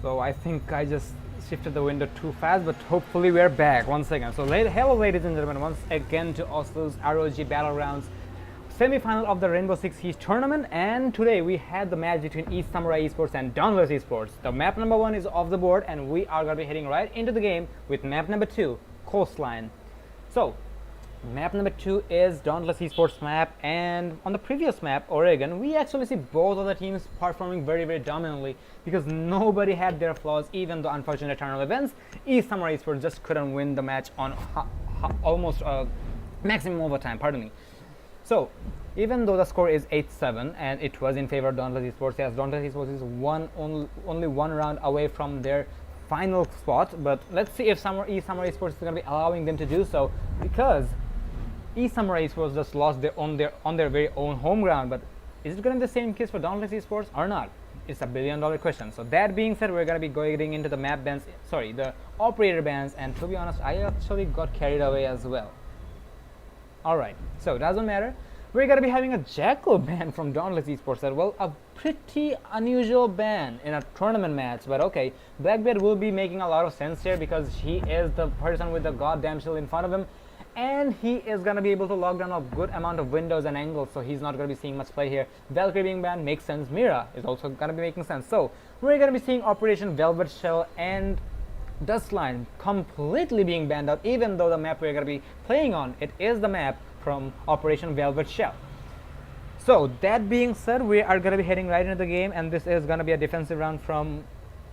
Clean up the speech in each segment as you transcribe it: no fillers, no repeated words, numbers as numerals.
So I think I just shifted the window too fast, but hopefully we're back once again. So hello ladies and gentlemen, once again to ASUS ROG Battlegrounds semi-final of the Rainbow Six Siege tournament, and today we had the match between eSamurai Esports and Dauntless Esports. The map number 1 is off the board and we are going to be heading right into the game with map number 2, Coastline. So map number 2 is Dauntless Esports map, and on the previous map, Oregon, we actually see both of the teams performing very dominantly because nobody had their flaws. Even though unfortunate eternal events, eSamurai Esports just couldn't win the match on almost maximum overtime, pardon me. So even though the score is 8-7 and it was in favor of Dauntless Esports, yes, Dauntless Esports is only one round away from their final spot, but let's see if eSamurai Esports is going to be allowing them to do so, because eSamurai Esports just lost on their very own home ground. But is it going to be the same case for Dauntless Esports or not? It's a billion-dollar question. So that being said, we're going to be going into the map bans, sorry, the operator bans, and to be honest, I actually got carried away as well. Alright, so it doesn't matter. We're going to be having a Jackal ban from Dauntless Esports as well. A pretty unusual ban in a tournament match, but okay. Blackbeard will be making a lot of sense here because he is the person with the goddamn shield in front of him, and he is going to be able to lock down a good amount of windows and angles, so he's not going to be seeing much play here. Valkyrie being banned makes sense. Mira is also going to be making sense. So we're going to be seeing Operation Velvet Shell and Dustline completely being banned out, even though the map we're going to be playing on, it is the map from Operation Velvet Shell. So that being said, we are going to be heading right into the game, and this is going to be a defensive round from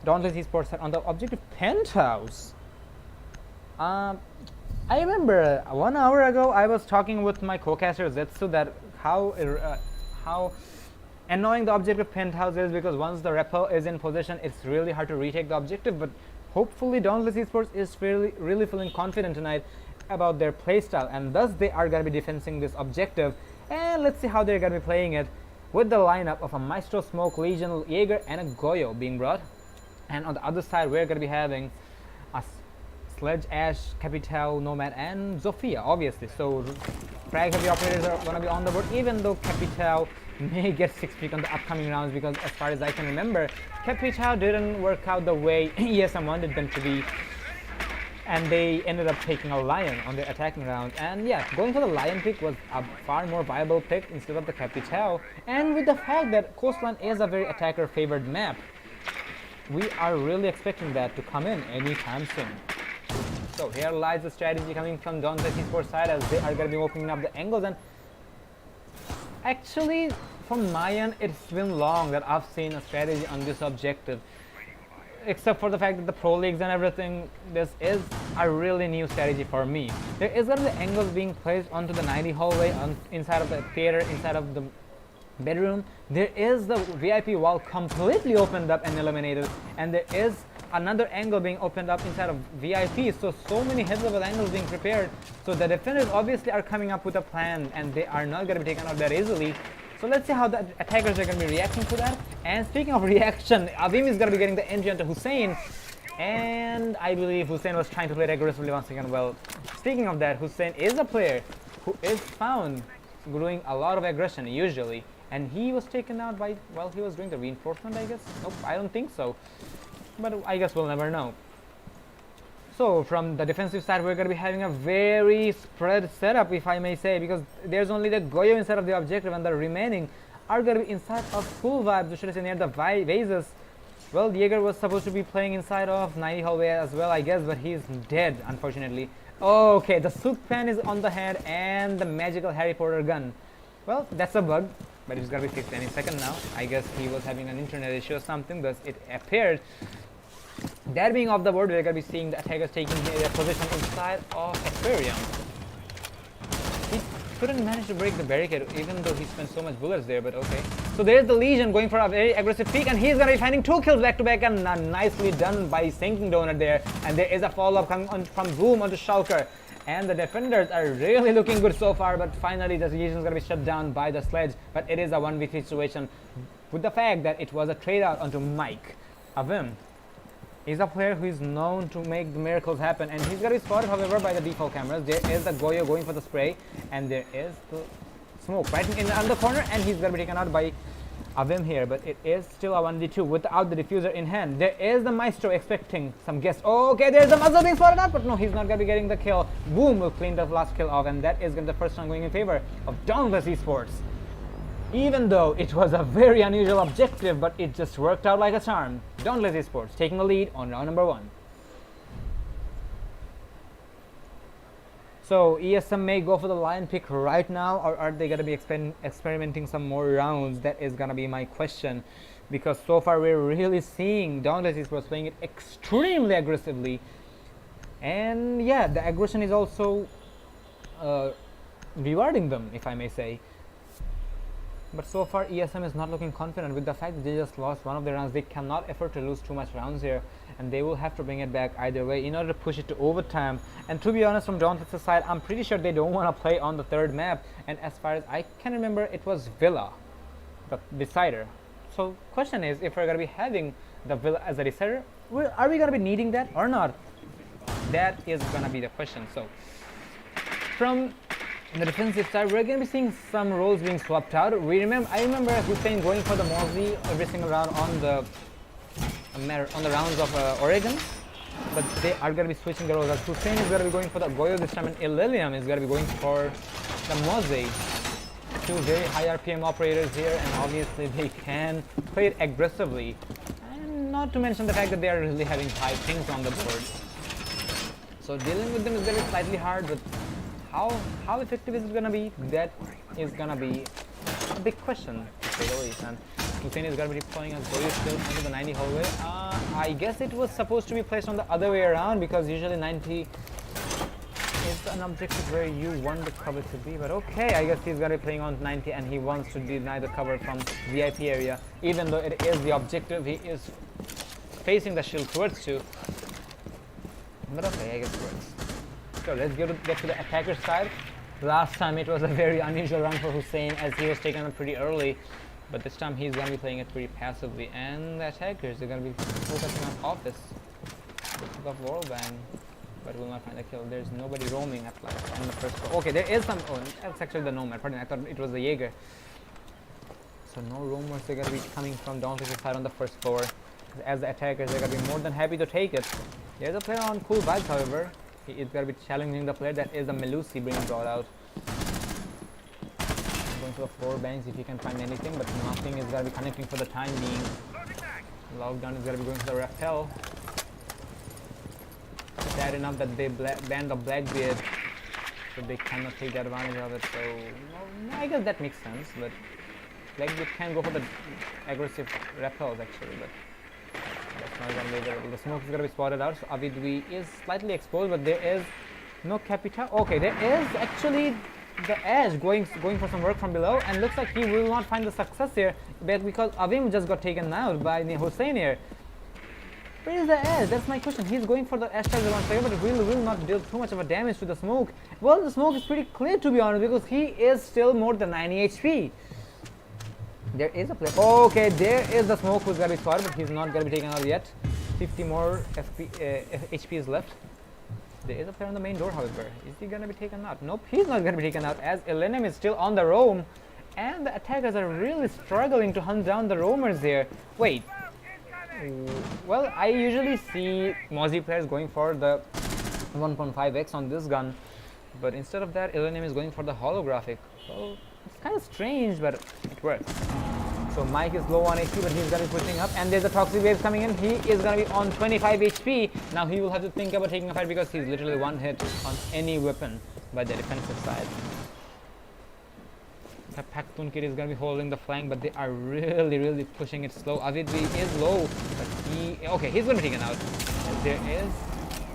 Dauntless Esports on the objective Penthouse. I remember 1 hour ago I was talking with my co-caster Zetsu that how annoying the objective Penthouse is, because once the repel is in position, it's really hard to retake the objective. But hopefully Dauntless Esports is really feeling confident tonight about their playstyle, and thus they are going to be defending this objective. And let's see how they're going to be playing it with the lineup of a Maestro Smoke, Legion, Jaeger, and a Goyo being brought. And on the other side, we're going to be having a Sledge, Ash, Capital, Nomad, and Zofia, obviously. So frag heavy operators are going to be on the board, even though Capital may get 6 pick on the upcoming rounds, because as far as I can remember, Capital didn't work out the way ESM wanted them to be, and they ended up taking a Lion on their attacking round. And yeah, going for the Lion pick was a far more viable pick instead of the Capital. And with the fact that Coastline is a very attacker favored map, we are really expecting that to come in anytime soon. So here lies the strategy coming from Dauntless Esports side, as they are going to be opening up the angles. And actually, from my end, it's been long that I've seen a strategy on this objective. Except for the fact that the pro leagues and everything, this is a really new strategy for me. There is going to be angles being placed onto the 90 hallway, inside of the theater, inside of the bedroom. There is the VIP wall completely opened up and eliminated, and there is another angle being opened up inside of VIP. So many heads-level angles being prepared. So the defenders obviously are coming up with a plan, and they are not going to be taken out that easily. So let's see how the attackers are going to be reacting to that. And speaking of reaction, Avim is going to be getting the entry onto Hussein, and I believe Hussein was trying to play it aggressively once again. Well, speaking of that, Hussein is a player who is found doing a lot of aggression usually, and he was taken out by, well, he was doing the reinforcement, I guess. Nope, I don't think so, but I guess we'll never know. So from the defensive side, we're going to be having a very spread setup, if I may say, because there's only the Goyo inside of the objective, and the remaining are going to be inside of full vibes, or should I say near the vases. Well, Jaeger was supposed to be playing inside of 90 hallway as well, I guess, but he's dead, unfortunately. Okay, the Sook Pan is on the head, and the magical Harry Potter gun. Well, that's a bug, but it's going to be fixed any second now. I guess he was having an internet issue or something, thus it appeared. That being off the board, we're going to be seeing the attackers taking their position inside of Aquarium. He couldn't manage to break the barricade, even though he spent so much bullets there, but okay. So there's the Legion going for a very aggressive peek, and he's going to be finding 2 kills back to back, and nicely done by sinking Donut there. And there is a follow-up coming on from Boom onto Shulker. And the defenders are really looking good so far, but finally the Legion is going to be shut down by the Sledge. But it is a 1v3 situation with the fact that it was a trade out onto Mike. Avim is a player who is known to make the miracles happen, and he's going to be spotted, however, by the default cameras. There is the Goyo going for the spray, and there is the smoke right in the corner, and he's going to be taken out by Avim here, but it is still a 1v2 without the diffuser in hand. There is the Maestro expecting some guess. Okay, there's the muzzle being spotted out, but no, he's not going to be getting the kill. Boom will clean the last kill off, and that is going to be the first one going in favor of Dauntless Esports. Even though it was a very unusual objective, but it just worked out like a charm. Dauntless Esports taking the lead on round number 1. So ESM may go for the lion pick right now, or are they going to be experimenting some more rounds? That is going to be my question, because so far we're really seeing Dauntless Esports playing it extremely aggressively, and yeah, the aggression is also rewarding them, if I may say. But so far ESM is not looking confident with the fact that they just lost one of the rounds. They cannot afford to lose too much rounds here, and they will have to bring it back either way in order to push it to overtime. And to be honest, from Dauntless' side, I'm pretty sure they don't want to play on the third map, and as far as I can remember, it was Villa, the decider. So question is, if we're going to be having the Villa as a decider, are we going to be needing that or not? That is going to be the question. So from the defensive side, we're going to be seeing some roles being swapped out. I remember Hussein going for the Mozzie every single round on the rounds of Oregon, but they are going to be switching the roles. As Hussein is going to be going for the Goyo this time, and Illilium is going to be going for the Mozzie. Two very high RPM operators here, and obviously they can play it aggressively, and not to mention the fact that they are really having high pings on the board. So dealing with them is going to be slightly hard, but how effective is it going to be? That is going to be a big question, to say the least. And Hussein is going to be deploying a Goyo still into the 90 hallway. I guess it was supposed to be placed on the other way around, because usually 90 is an objective where you want the cover to be. But okay, I guess he's going to be playing on 90, and he wants to deny the cover from VIP area, even though it is the objective. He is facing the shield towards you. But okay, I guess it works. So let's get to the attacker's side. Last time it was a very unusual run for Hussein, as he was taken out pretty early, but this time he's going to be playing it pretty passively, and the attackers are going to be focusing on Office. Took off Wallbang, but will not find a kill. There's nobody roaming at on the first floor. Okay, there is some. Oh, that's actually the Nomad. Pardon, I thought it was the Jaeger. So no roamers are going to be coming from Dauntless' side on the first floor. As the attackers are going to be more than happy to take it. There's a player on cool vibes, however. He is going to be challenging the player. That is the Melusi being brought out. Going to the floor banks if he can find anything, but nothing is going to be connecting for the time being. Lockdown is going to be going to the rappel. Sad enough that they banned the Blackbeard, so they cannot take advantage of it. So well, I guess that makes sense, but Blackbeard can go for the aggressive rappels actually, but that's not going to be available. The smoke is going to be spotted out, so Avidwi is slightly exposed, but there is no Capita. Okay, there is actually the Edge going for some work from below, and looks like he will not find the success here, but because Avim just got taken out by Hussein here. Where is the Edge? That's my question. He's going for the Edge tag once again, but it will not deal too much of a damage to the smoke. Well, the smoke is pretty clear, to be honest, because he is still more than 90 HP. There is a player. Okay, there is the smoke who's going to be spotted, but he's not going to be taken out yet. 50 more HP is left. There is a player on the main door, however. Is he going to be taken out? Nope, he's not going to be taken out, as Elenem is still on the roam, and the attackers are really struggling to hunt down the roamers here. Wait. Well, I usually see Mozzie players going for the 1.5x on this gun, but instead of that, Elenem is going for the holographic. Well, it's kind of strange, but it works. So Mike is low on HP, but he's going to be pushing up, and there's a toxic wave coming in. He is going to be on 25 HP. Now he will have to think about taking a fight, because he's literally one hit on any weapon by the defensive side. The Paktun kid is going to be holding the flank, but they are really pushing it slow. Avidvi is low, but okay, he's going to be taken out. And there is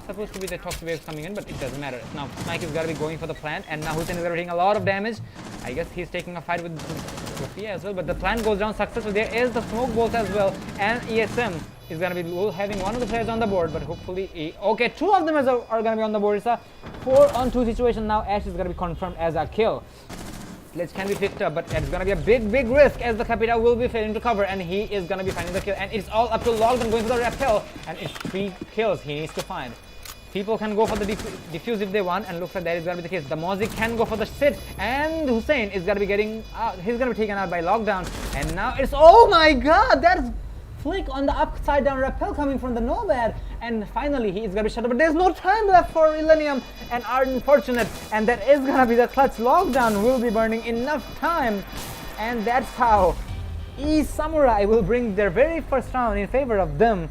supposed to be the toxic waves coming in, but it doesn't matter. Now Mike is going to be going for the plant, and now Hussein is going to be taking a lot of damage. I guess he's taking a fight with Sophia as well, but the plant goes down successfully. There is the smoke bolt as well, and ESM is going to be having one of the players on the board, but hopefully okay, two of them are going to be on the board. It's a 4-on-2 situation. Now Ash is going to be confirmed as a kill. Ledge can be picked up, but it's going to be a big risk, as the Capita will be failing to cover, and he is going to be finding the kill, and it's all up to Lockdown going for the rappel, and it's 3 kills he needs to find. People can go for the defuse if they want, and looks like that is gonna be the case. The Mozzie can go for the sit, and Hussein is gonna be getting he's gonna be taken out by Lockdown, and now it's, oh my god, that's flick on the upside down rappel coming from the Nomad, and finally he is gonna be shut up, but there's no time left for Illenium, and unfortunate, and that is gonna be the clutch. Lockdown will be burning enough time, and that's how eSamurai will bring their very first round in favor of them.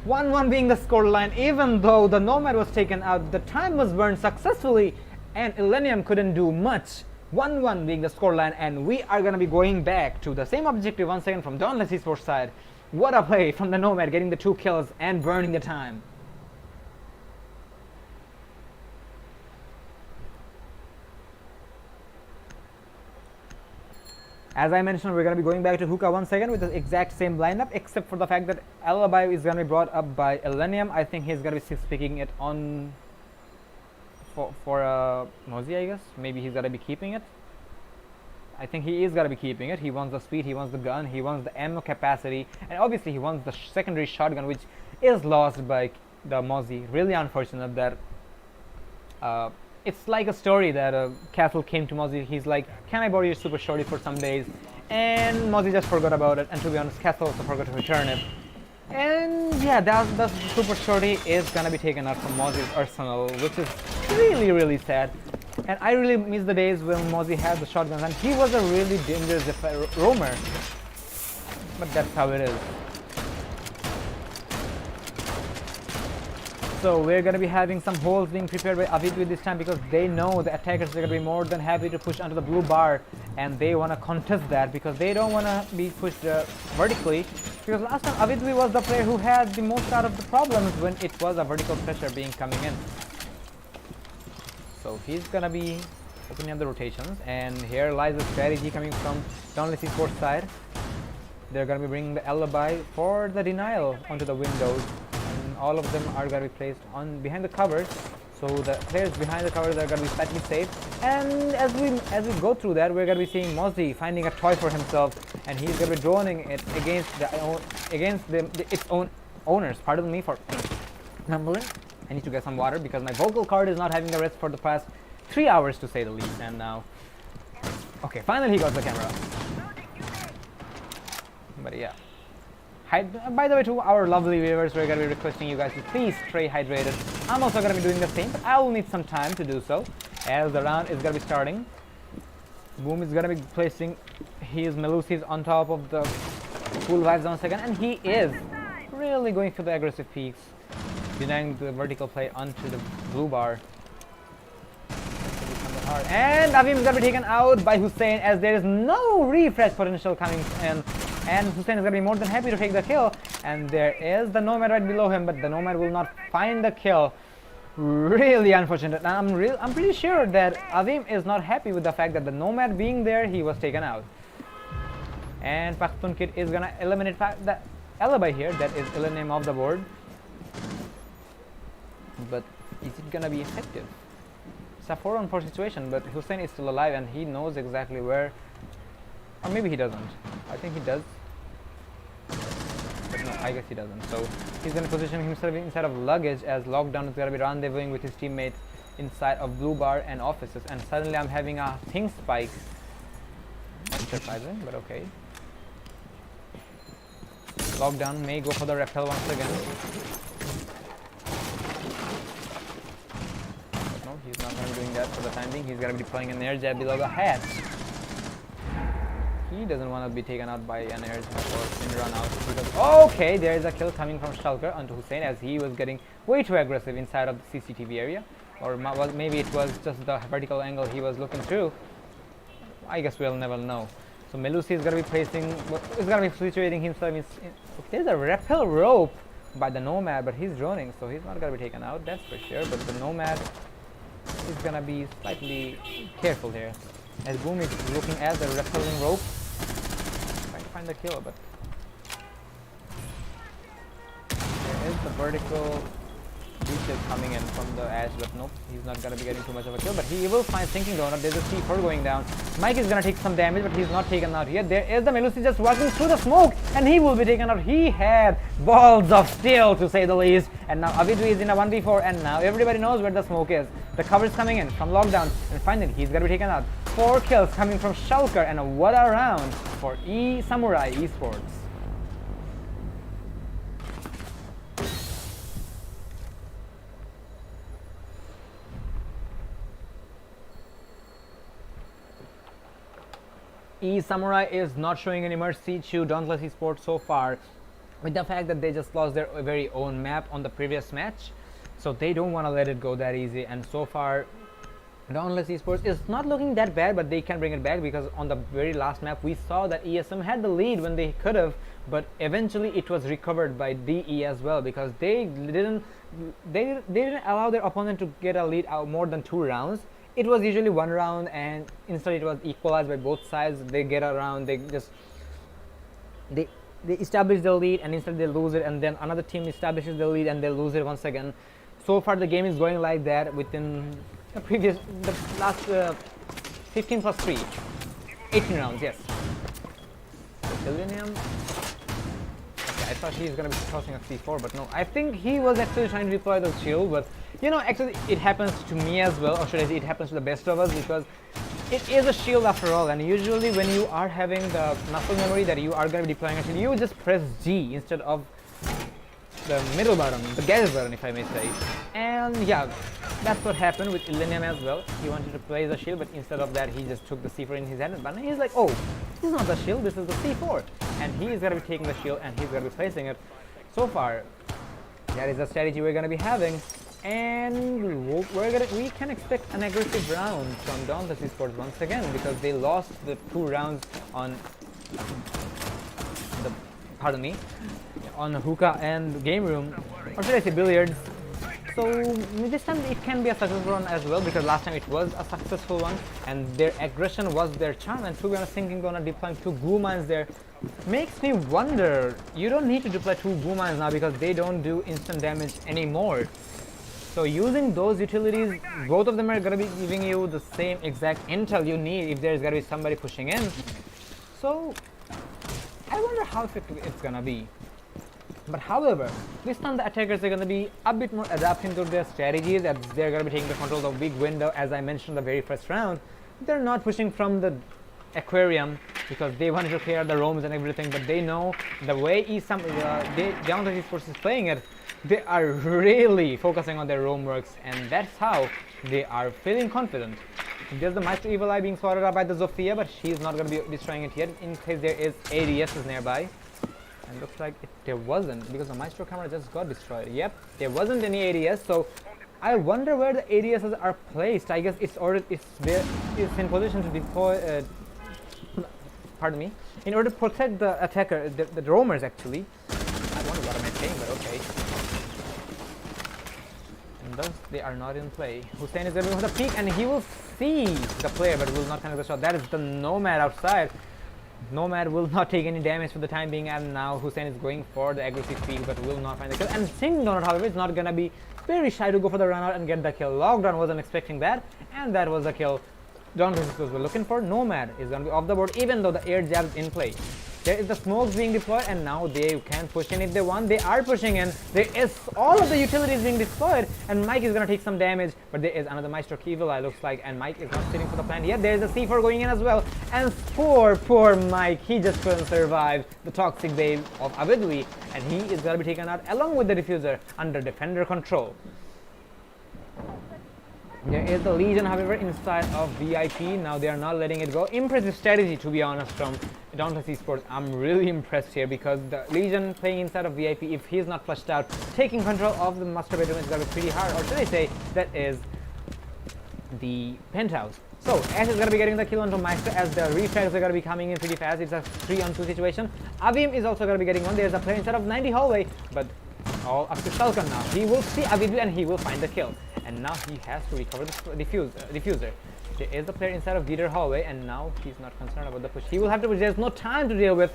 1-1 being the scoreline. Even though the Nomad was taken out, the time was burned successfully, and Illenium couldn't do much. 1-1 being the scoreline, and we are gonna be going back to the same objective once again from Dauntless Esports side. What a play from the Nomad, getting the 2 kills and burning the time. As I mentioned, we're going to be going back to Hookah once again with the exact same lineup, except for the fact that Alibi is going to be brought up by Illenium. I think he's going to be picking it on for Mozzie, I guess. Maybe he's going to be keeping it. I think he is going to be keeping it. He wants the speed, he wants the gun, he wants the ammo capacity, and obviously he wants the secondary shotgun, which is lost by the Mozzie. Really unfortunate that it's like a story that Castle came to Mozzie. He's like, can I borrow your super shorty for some days? And Mozzie just forgot about it, and to be honest, Castle also forgot to return it. And yeah, the super shorty is gonna be taken out from Mozzie's arsenal, which is really, really sad. And I really miss the days when Mozzie had the shotguns, and he was a really dangerous roamer. But that's how it is. So we're going to be having some holes being prepared by Avidwi this time, because they know the attackers are going to be more than happy to push onto the blue bar, and they want to contest that because they don't want to be pushed vertically, because last time Avidwi was the player who had the most out of the problems when it was a vertical pressure being coming in. So he's going to be opening up the rotations, and here lies the strategy coming from Dauntless Esports side. They're going to be bringing the Alibi for the denial onto the windows. All of them are going to be placed on behind the covers, so the players behind the covers are going to be slightly safe. And as we go through that, we're going to be seeing Mozzie finding a toy for himself, and he's going to be droning it against its own owners. Pardon me for mumbling. I need to get some water because my vocal cord is not having a rest for the past 3 hours, to say the least. And now, okay, finally he got the camera. But yeah. By the way, to our lovely viewers, we're going to be requesting you guys to please stay hydrated. I'm also going to be doing the same, but I will need some time to do so, as the round is going to be starting. Boom is going to be placing his Melusis on top of the cool vibes once again, and he is really going for the aggressive peaks, denying the vertical play onto the blue bar. And Avim is going to be taken out by Hussein, as there is no refresh potential coming in. And Hussein is going to be more than happy to take the kill. And there is the Nomad right below him, but the Nomad will not find the kill. Really unfortunate. And I'm pretty sure that Avim is not happy with the fact that the Nomad being there, he was taken out. And Pakhtun Kid is going to eliminate the Alibi here. That is Illenium off the board. But is it going to be effective? It's a 4-on-4 situation, but Hussein is still alive and he knows exactly where. Or maybe he doesn't. I think he does. But no, I guess he doesn't. So he's going to position himself inside of luggage, as Lockdown is going to be rendezvousing with his teammates inside of blue bar and offices. And suddenly I'm having a thing spike. Not surprising, but okay. Lockdown may go for the repel once again. But no, he's not going to be doing that for the time being. He's going to be deploying an air jab below the hat. He doesn't want to be taken out by an air jab or in run out, because okay, there is a kill coming from Shulker onto Hussein, as he was getting way too aggressive inside of the CCTV area, or maybe it was just the vertical angle he was looking through. I guess we'll never know. So Melusi is going to be situating himself in, there's a rappel rope by the Nomad, but he's droning, so he's not going to be taken out, that's for sure. But the Nomad is going to be slightly careful here, as Boom is looking at the rappelling rope, trying to find the kill, but there is the vertical Beach is coming in from the edge, but nope, he's not gonna be getting too much of a kill, but he will find Sinking Donut. There's a C4 going down. Mike is gonna take some damage, but he's not taken out yet. There is the Melusi just walking through the smoke, and he will be taken out. He had balls of steel, to say the least. And now Avidu is in a 1v4, and now everybody knows where the smoke is. The cover is coming in from Lockdown, and finally he's gonna be taken out. 4 kills coming from Shulker, and what a round for eSamurai Esports. eSamurai is not showing any mercy to Dauntless Esports so far, with the fact that they just lost their very own map on the previous match, so they don't want to let it go that easy. And so far Dauntless Esports is not looking that bad, but they can bring it back, because on the very last map we saw that ESM had the lead when they could have, but eventually it was recovered by DE as well, because they didn't allow their opponent to get a lead out more than 2 rounds. It was usually 1 round, and instead it was equalized by both sides. They get around, they establish the lead, and instead they lose it, and then another team establishes the lead and they lose it once again. So far the game is going like that within the last 15 plus 3, 18 rounds, yes. Millennium. Okay, I thought he's gonna be tossing a C4, but no. I think he was actually trying to deploy the shield, but you know, actually it happens to me as well, or should I say it happens to the best of us, because it is a shield after all, and usually when you are having the muscle memory that you are gonna be deploying a shield, you just press G instead of the middle button, the gadget button, if I may say. And yeah, that's what happened with Illenium as well. He wanted to play the shield, but instead of that he just took the C4 in his hand, but he's like, oh, this is not the shield, this is the C4, and he is gonna be taking the shield and he's gonna be placing it. So far that is the strategy we're gonna be having, and we can expect an aggressive round from Dauntless Esports once again, because they lost the 2 rounds on the, on hookah and game room, or should I say billiards. So this time it can be a successful one as well, because last time it was a successful one, and their aggression was their charm. And to be honest, Sinking Donut deploying 2 goo mines there makes me wonder, you don't need to deploy 2 goo mines now, because they don't do instant damage anymore. So using those utilities, both of them are gonna be giving you the same exact intel you need if there's gonna be somebody pushing in. So I wonder how effective it's gonna be. But however, this time the attackers are gonna be a bit more adapting to their strategies, as they're gonna be taking the control of the big window, as I mentioned the very first round. They're not pushing from the aquarium because they wanted to clear the roams and everything, but they know the way Dauntless Esports is playing it, they are really focusing on their roam works, and that's how they are feeling confident. There's the Maestro Evil Eye being swatted up by the Zofia, but she's not going to be destroying it yet in case there is ADSs nearby. And looks like there wasn't, because the Maestro camera just got destroyed. Yep, there wasn't any ADS, so I wonder where the ADSs are placed. I guess it's in position to deploy, pardon me, in order to protect the attacker, the roamers actually. I wonder what am I saying, but okay. And thus they are not in play. Hussein is going to go for the peek, and he will see the player but will not connect the shot. That is the Nomad outside. Nomad will not take any damage for the time being, and now Hussein is going for the aggressive peek but will not find the kill. And Singh Donut, however, is not gonna be very shy to go for the run out and get the kill. Lockdown wasn't expecting that, and that was the kill Dauntless Esports were looking for. Nomad is gonna be off the board, even though the air jab is in play. There is the smokes being deployed, and now they can push in if they want. They are pushing in. There is all of the utilities being deployed, and Mike is gonna take some damage, but there is another Maestro Evil Eye, looks like, and Mike is not sitting for the plan yet. There is a C4 going in as well, and poor Mike, he just couldn't survive the toxic wave of Avidui, and he is gonna be taken out along with the diffuser under defender control. There is the Legion, however, inside of VIP. Now they are not letting it go. Impressive strategy, to be honest, from Dauntless Esports. I'm really impressed here, because the Legion playing inside of VIP, if he's not flushed out, taking control of the master bedroom is going to be pretty hard. Or should I say, that is the penthouse. So Ash is going to be getting the kill onto Maestro, as the refrags are going to be coming in pretty fast. It's a 3-on-2 situation. Avim is also going to be getting one. There's a player inside of 90 hallway, but all up to Shulkan now. He will see Avidu and he will find the kill. And now he has to recover the diffuser. There is a player inside of Dieter hallway, and now he's not concerned about the push. He will have to push. There's no time to deal with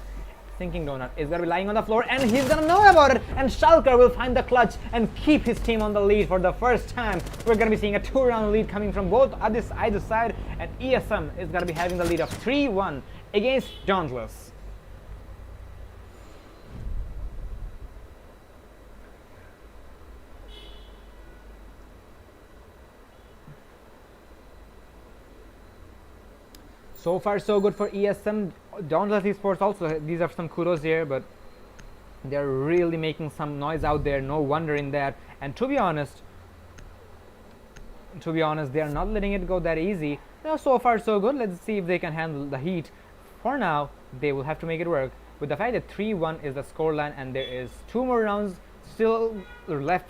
Sinking Donut is going to be lying on the floor, and he's going to know about it, and Schalker will find the clutch and keep his team on the lead for the first time. We're going to be seeing a 2-round lead coming from both either side, and ESM is going to be having the lead of 3-1 against Dauntless. So far so good for ESM. Dauntless Esports also, these are some kudos here, but they're really making some noise out there, no wonder in that. And to be honest, they are not letting it go that easy. Now so far so good. Let's see if they can handle the heat. For now, they will have to make it work. With the fact that 3-1 is the scoreline and there is 2 more rounds still left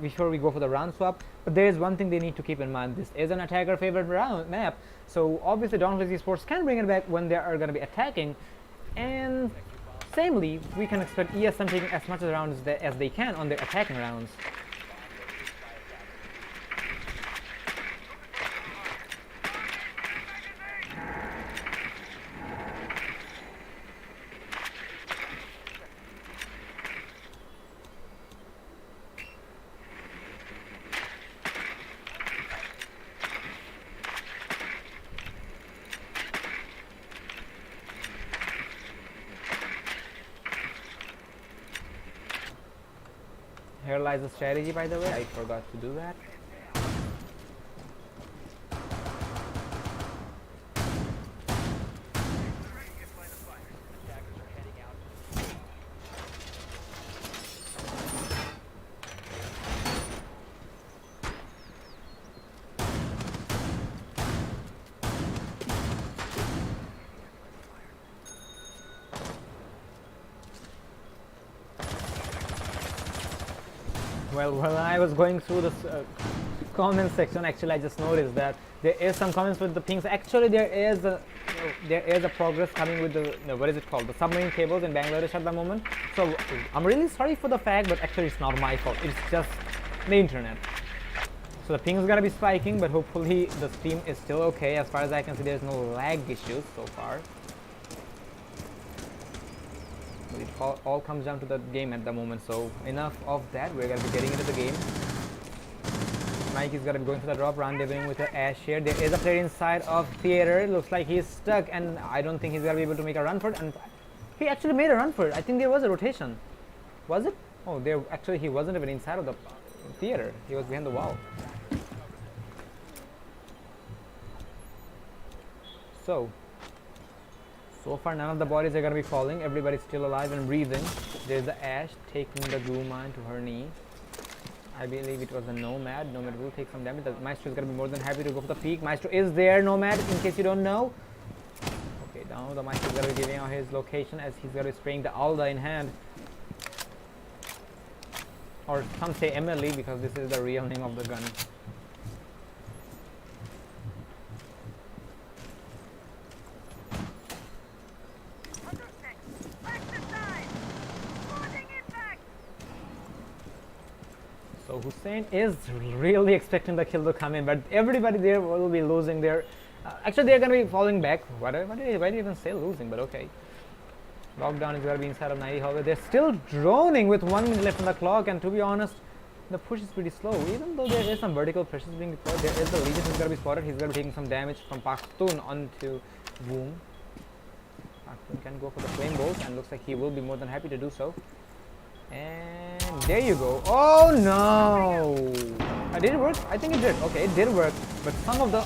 before we go for the round swap. But there is one thing they need to keep in mind. This is an attacker favorite map. So obviously Dauntless Esports can bring it back when they are going to be attacking. And samely, we can expect ESM taking as much rounds as they can on their attacking rounds. Here lies the strategy, by the way. I forgot to do that. Well, when I was going through this comment section, actually I just noticed that there is some comments with the pings. Actually, there is a progress coming with the what is it called, the submarine cables in Bangladesh at the moment. So I'm really sorry for the fact, but actually it's not my fault. It's just the internet. So the ping is gonna be spiking, but hopefully the stream is still okay. As far as I can see, there's no lag issues so far. It all comes down to the game at the moment. So enough of that. We're gonna be getting into the game. Mike is gonna be going for the drop, rendezvousing with the Ash here. There is a player inside of theater. It looks like he's stuck, and I don't think he's gonna be able to make a run for it. And he actually made a run for it. I think there was a rotation. Was it? Oh, there actually he wasn't even inside of the theater. He was behind the wall. So far none of the bodies are going to be falling. Everybody's still alive and breathing. There's the Ash taking the Goo Mine to her knee. I believe it was a Nomad. Nomad will take some damage. The Maestro is going to be more than happy to go for the peak. Maestro is there, Nomad, in case you don't know. Okay, now the Maestro is going to be giving out his location as he's going to be spraying the Alda in hand. Or some say Emily because this is the real name of the gun. So Hussein is really expecting the kill to come in, but everybody there will be losing their... actually, they're going to be falling back. Why did I even say losing, but okay. Lockdown is going to be inside of 90 hallway. They're still droning with 1 minute left on the clock, and to be honest, the push is pretty slow. Even though there is some vertical pressures being deployed, there is the Legion who's going to be spotted. He's going to be taking some damage from Pashtun onto Boom. Pashtun can go for the flame bolt, and looks like he will be more than happy to do so. And there you go. Oh no! Did it work? I think it did. Okay, it did work. But some of the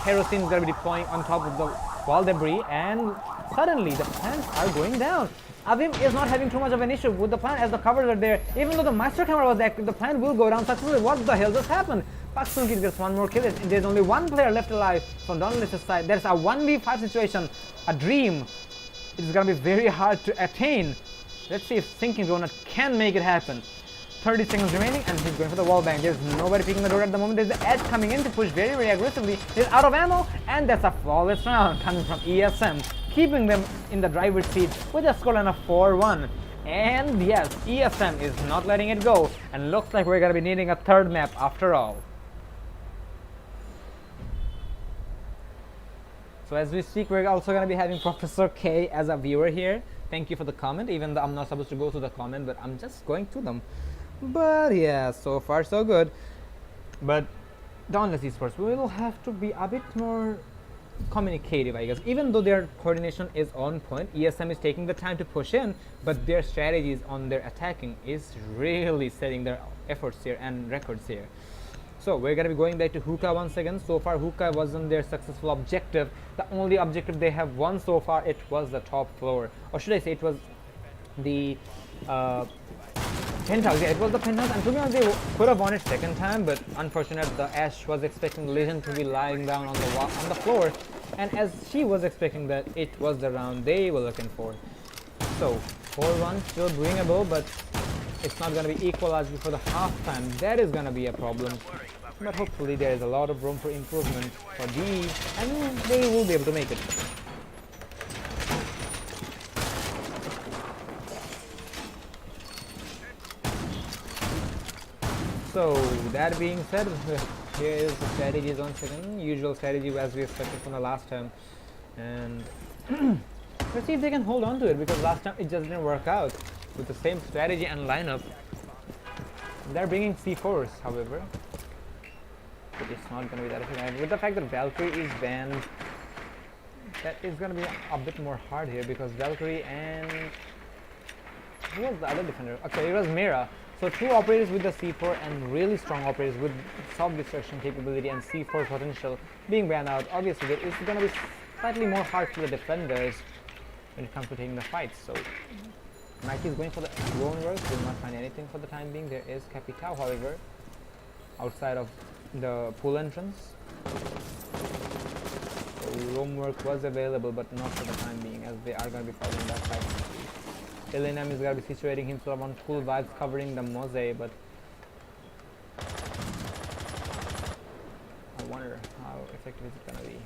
kerosene is going to be deploying on top of the wall debris, and suddenly the plants are going down. Avim is not having too much of an issue with the plant as the covers are there. Even though the master camera was active, the plant will go down successfully. What the hell just happened? Pakistan gets one more kill. There's only one player left alive from Dauntless' side. There's a 1v5 situation. A dream. It's going to be very hard to attain. Let's see if Sinking Donut can make it happen. 30 seconds remaining, and he's going for the wall bang. There's nobody picking the door at the moment. There's the Edge coming in to push very, very aggressively. He's out of ammo, and that's a flawless round coming from ESM, keeping them in the driver's seat with a scoreline of 4-1. And yes, ESM is not letting it go, and looks like we're going to be needing a third map after all. So as we speak, we're also going to be having Professor K as a viewer here. Thank you for the comment, even though I'm not supposed to go through the comment, but I'm just going through them. But yeah, so far so good. But Dauntless Esports will have to be a bit more communicative, I guess. Even though their coordination is on point, ESM is taking the time to push in, but their strategies on their attacking is really setting their efforts here and records here. So we're gonna be going back to Hookah once again. So far Hookah wasn't their successful objective. The only objective they have won so far, it was the top floor, or should I say it was the penthouse. Yeah, it was the penthouse, and to be honest, they could have won it second time, but unfortunately, the Ash was expecting Legend to be lying down on the floor, and as she was expecting that, it was the round they were looking for. So 4-1, still bringable, but it's not gonna be equal as before the halftime. That is gonna be a problem, but hopefully there is a lot of room for improvement for these, and they will be able to make it. So that being said, here is the strategies once again, usual strategy as we expected from the last time, and let's see if they can hold on to it, because last time it just didn't work out with the same strategy and lineup. They're bringing C4s, however, but it's not going to be that effective. With the fact that Valkyrie is banned, that is going to be a bit more hard here, because Valkyrie and who was the other defender? Okay, it was Mira. So two operators with the C4 and really strong operators with self-destruction capability and C4 potential being banned out. Obviously, it's going to be slightly more hard for the defenders when it comes to taking the fight. So Nike is going for the drone work. Will not find anything for the time being. There is Capitao, however, outside of the pool entrance. So roam work was available, but not for the time being, as they are going to be following that fight. Elinam is going to be situating himself on cool vibes, covering the Mose, but I wonder how effective is it going to be.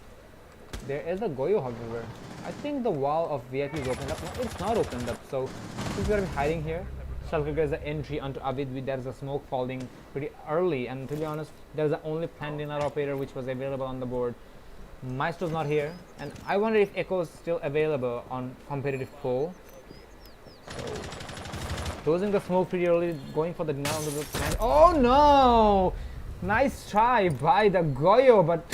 There is a Goyo, however. I think the wall of VIP is opened up. No, it's not opened up, so he's going to be hiding here. Shulker gets the entry onto Avid. There's a smoke falling pretty early, and to be honest, there's the only planned in operator which was available on the board. Maestro's not here, and I wonder if Echo is still available on competitive pool. So, closing the smoke pretty early, going for the denial of the command. Oh no! Nice try by the Goyo, but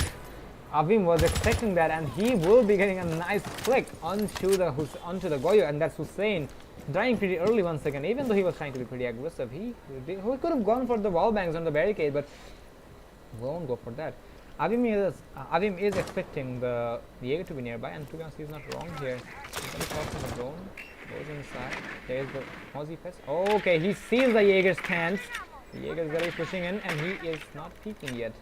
Avim was expecting that, and he will be getting a nice flick onto the Goyo, and that's Hussein dying pretty early once again. Even though he was trying to be pretty aggressive, he could have gone for the wall bangs on the barricade, but won't go for that. Avim is expecting the Jaeger to be nearby, and to be honest, he's not wrong here. He's going to cross the zone. Goes inside. There's the Aussie Fest. Okay, he sees the Jaeger's stance. The Jaeger's gonna be pushing in, and he is not peeking yet.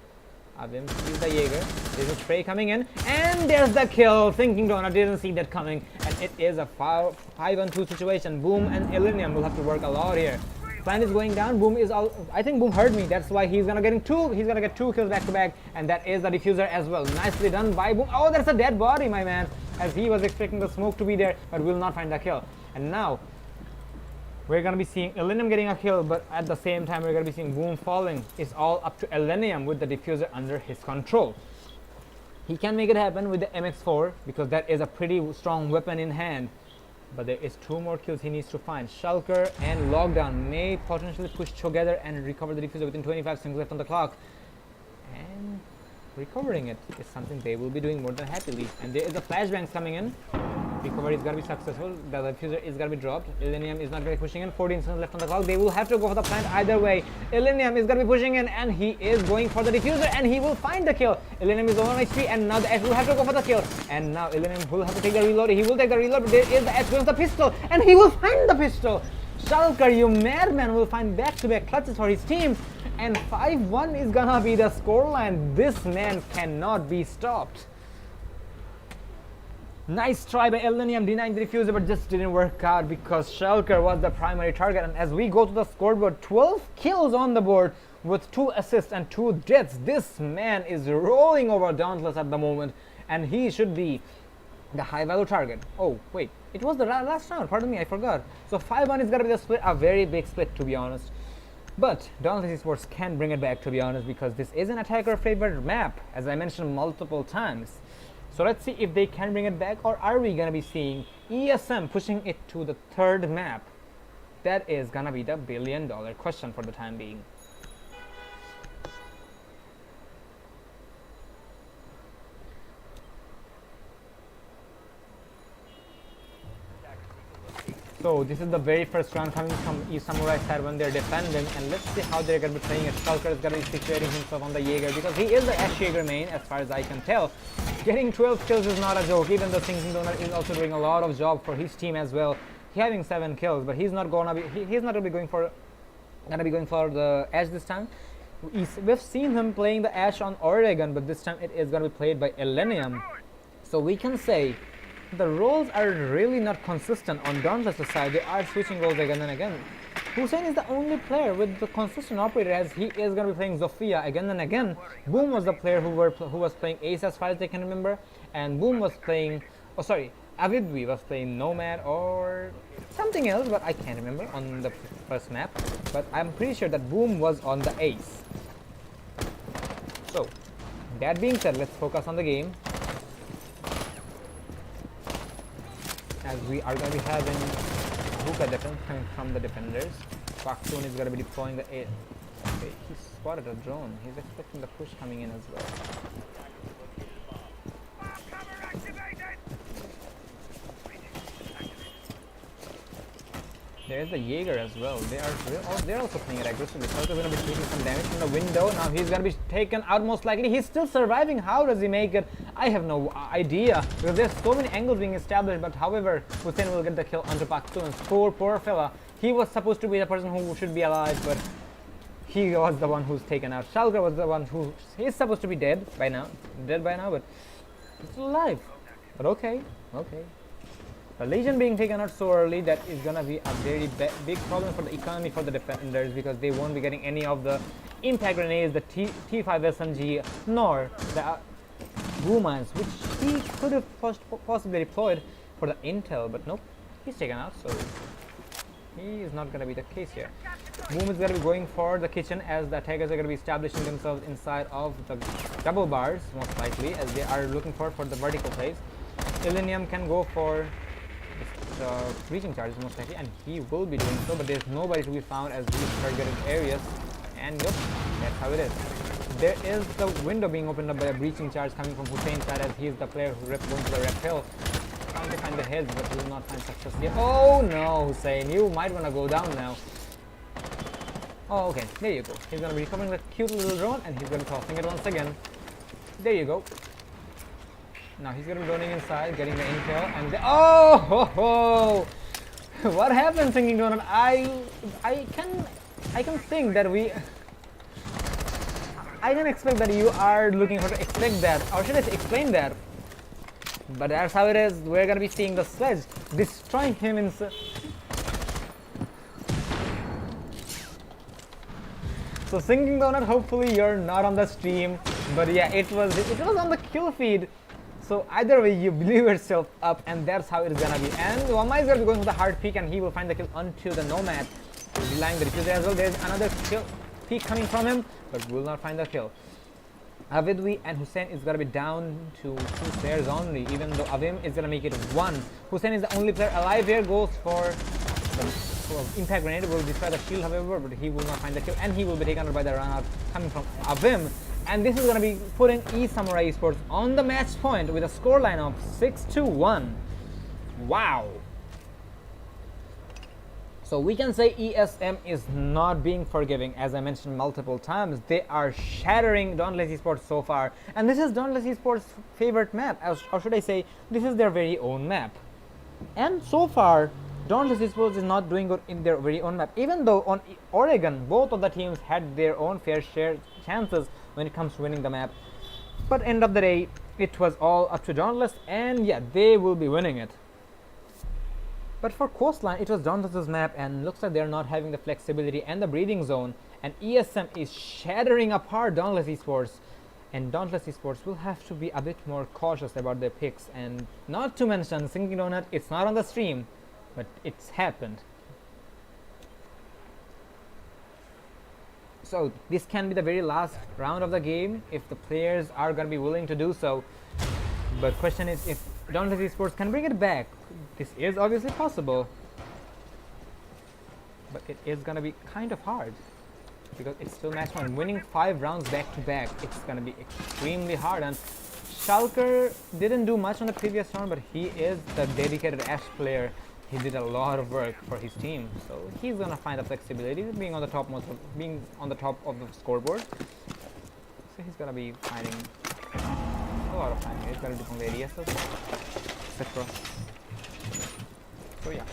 Avim sees the Jaeger. There's a spray coming in, and there's the kill. Thinking Donut didn't see that coming, and it is a 5-on-2 situation. Boom and Illinium will have to work a lot here. Plan is going down. Boom is all. I think Boom heard me. That's why he's gonna get two. He's gonna get 2 kills back to back, and that is the diffuser as well. Nicely done by Boom. Oh, that's a dead body, my man. As he was expecting the smoke to be there, but will not find the kill. And now we're gonna be seeing Illinium getting a kill, but at the same time we're gonna be seeing Boom falling. It's all up to Illinium with the diffuser under his control. He can make it happen with the MX4 because that is a pretty strong weapon in hand. But there is 2 more kills he needs to find. Shulker and Lockdown may potentially push together and recover the diffuser within 25 seconds left on the clock. And recovering it is something they will be doing more than happily. And there is a flashbangs coming in. Recovery is going to be successful. The diffuser is going to be dropped. Illinium is not going to be pushing in. 14 seconds left on the clock. They will have to go for the plant either way. Illinium is going to be pushing in, and he is going for the diffuser, and he will find the kill. Illinium is over HP, and now the Ash will have to go for the kill. And now Illinium will have to take the reload. He will take the reload, but there is the Ash with the pistol, and he will find the pistol. Shulker, you madman, will find back-to-back clutches for his team, and 5-1 is gonna be the scoreline. This man cannot be stopped. Nice try by Illinium denying the diffuser, but just didn't work out because Shulker was the primary target. And as we go to the scoreboard, 12 kills on the board with 2 assists and 2 deaths. This man is rolling over Dauntless at the moment, and he should be the high value target. Oh wait, it was the last round, pardon me, I forgot. So 5-1 is gonna be the split, a very big split to be honest. But Dauntless Esports can bring it back to be honest, because this is an attacker favored map, as I mentioned multiple times. So let's see if they can bring it back, or are we gonna be seeing ESM pushing it to the third map? That is gonna be the billion-dollar question for the time being. So this is the very first round coming from eSamurai side when they're defending, and let's see how they're going to be playing it. Shulker is going to be situating himself on the Jaeger because he is the Ash Jaeger main as far as I can tell. Getting 12 kills is not a joke, even though Thinking Donut is also doing a lot of job for his team as well. He having 7 kills, but he's not going to be going for the Ash this time. We've seen him playing the Ash on Oregon, but this time it is going to be played by Elenium. So we can say the roles are really not consistent on Dauntless' side. They are switching roles again and again. Hussein is the only player with the consistent operator, as he is going to be playing Zofia again and again. Boom was the player who was playing Ace as far as I can remember, and Boom was playing, Avidwi was playing Nomad or something else, but I can't remember on the first map. But I'm pretty sure that Boom was on the Ace. So that being said, let's focus on the game, as we are going to be having hookah defense coming from the defenders. Baksoon is going to be deploying the A. Okay, he spotted a drone. He's expecting the push coming in as well. There's the Jaeger as well. They're also playing it aggressively. Shulker is going to be taking some damage from the window. Now he's going to be taken out most likely. He's still surviving. How does he make it? I have no idea, because there's so many angles being established. But however, Hussein will get the kill onto Paktoon. Poor fella. He was supposed to be the person who should be alive, but he was the one who's taken out. Shulker was the one who is supposed to be dead by now, but he's still alive. But okay. The Legion being taken out so early, that is gonna be a very big problem for the economy for the defenders, because they won't be getting any of the impact grenades, the T5 SMG, nor the Blue Mines, which he could have possibly deployed for the intel, but nope, he's taken out, so he is not gonna be the case here. Boom is gonna be going for the kitchen, as the attackers are gonna be establishing themselves inside of the double bars, most likely, as they are looking for the vertical plays. Elenium can go for the breaching charges most likely, and he will be doing so, but there's nobody to be found as we start getting areas, and yep, that's how it is. There is the window being opened up by a breaching charge coming from Hussein's side, as he is the player who going to the red hill, trying to find the heads, but he will not find success yet. Oh no, Hussein, you might want to go down now. Oh, okay, there you go. He's going to be recovering the cute little drone, and he's going to be tossing it once again. There you go. Now he's going to be running inside, getting the intel, and what happened, Thinking Donut? I can think that I can expect that you are looking for to expect that, or should I say explain that? But that's how it is. We're going to be seeing the sledge destroying him inside. So Thinking Donut, hopefully you're not on the stream, but yeah, it was on the kill feed. So either way, you blew yourself up, and that's how it's gonna be. And Wamai is gonna be going for the hard peek, and he will find the kill onto the Nomad, relying the diffuser as well. There's another kill peek coming from him, but will not find the kill. Avidwi and Hussein is gonna be down to 2 players only, even though Avim is gonna make it 1. Hussein is the only player alive here, goes for the impact grenade, will destroy the shield however, but he will not find the kill, and he will be taken out by the run out coming from Avim. And this is going to be putting eSamurai Esports on the match point with a scoreline of 6-1. Wow. So we can say ESM is not being forgiving, as I mentioned multiple times. They are shattering Dauntless Esports so far. And this is Dauntless Esports' favorite map, or should I say, this is their very own map. And so far, Dauntless Esports is not doing good in their very own map. Even though on Oregon, both of the teams had their own fair share chances when it comes to winning the map, but end of the day, it was all up to Dauntless, and yeah, they will be winning it. But for Coastline, it was Dauntless's map, and looks like they're not having the flexibility and the breathing zone, and ESM is shattering apart Dauntless Esports, and Dauntless Esports will have to be a bit more cautious about their picks. And not to mention, Thinking Donut, it's not on the stream, but it's happened. So this can be the very last round of the game if the players are going to be willing to do so. But question is if Dauntless Esports can bring it back. This is obviously possible, but it is gonna be kind of hard because it's still match one. Winning 5 rounds back to back, it's gonna be extremely hard. And Schalker didn't do much on the previous round, but he is the dedicated Ashe player. He did a lot of work for his team, so he's gonna find the flexibility, being on the top of the scoreboard. So he's gonna be finding a lot of time. He's gonna do some various, etc. So yeah.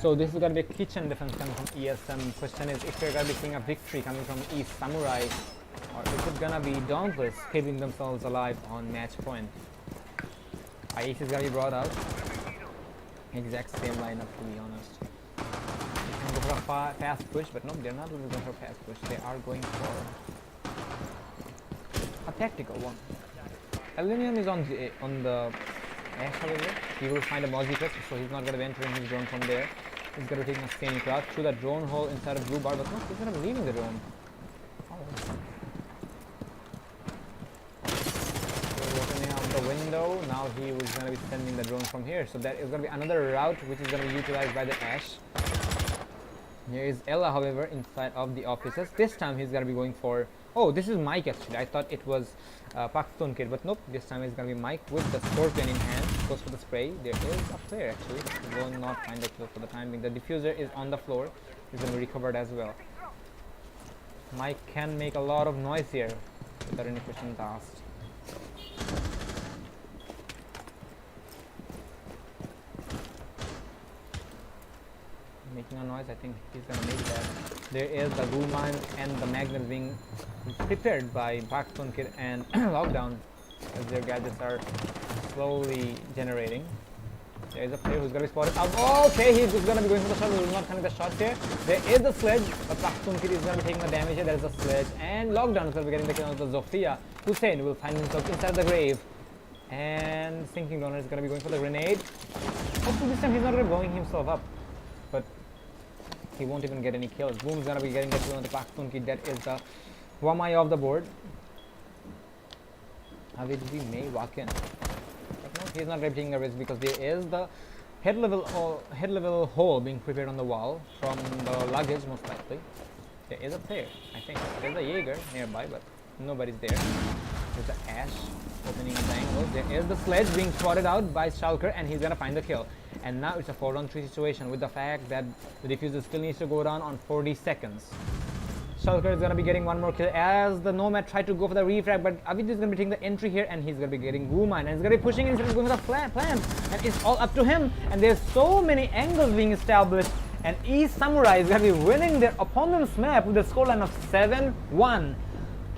So this is gonna be a kitchen defense coming from ESM. Question is if we're gonna be seeing a victory coming from eSamurai, or is it gonna be Dauntless keeping themselves alive on match point? IEC is gonna be brought out. Exact same lineup, to be honest. Go for a fast push, but no, they're not really going for a fast push. They are going for a tactical one. Aluminum is on the Ashe, however. He will find a Mozzie, so he's not going to be entering his drone from there. He's going to take a scanning craft through that drone hole inside of blue bar, but no, he's going to be leaving the drone. Opening up the window. Now he was going to be sending the drone from here. So that is going to be another route which is going to be utilized by the Ashe. Here is Ella, however, inside of the offices. This time he's going to be going for... Oh, this is Mike actually. I thought it was Pakistan Kid, but nope. This time it's going to be Mike with the Scorpion in hand. Goes for the spray. There is a player actually. He will not find the kill for the time being. The diffuser is on the floor. He's going to be recovered as well. Mike can make a lot of noise here without any questions asked. Making a noise, I think he's gonna make that. There is the Ghoul Mine and the Magnet being prepared by Pakistan Kid and Lockdown as their gadgets are slowly generating. There is a player who's gonna be spotted. Okay, he's gonna be going for the shot. He will not connect the shots here. There is a sledge, but Pakistan Kid is gonna be taking the damage here. There is a sledge, and Lockdown is gonna be getting the kill on the Zofia. Hussein will find himself inside the grave. And Sinking Donor is gonna be going for the grenade. Hopefully this time he's not gonna be blowing himself up. But he won't even get any kills. Boom's gonna be getting the kill on the Pakistan Kid. That is the Wamai of the board. Avidji may walk in. But no, he's not taking a risk because there is the head level hole being prepared on the wall from the luggage most likely. There is a player, I think. There's a Jaeger nearby, but nobody's there. There's the Ashe opening the angle. There is the sledge being spotted out by Schalker, and he's gonna find the kill. And now it's a 4-on-3 situation with the fact that the diffuser still needs to go down on 40 seconds. Schalker is gonna be getting one more kill as the Nomad tried to go for the refrag, but Avid is gonna be taking the entry here, and he's gonna be getting Goo-Mine, and he's gonna be pushing instead of going for the plant, and it's all up to him. And there's so many angles being established, and eSamurai is gonna be winning their opponent's map with a scoreline of 7-1.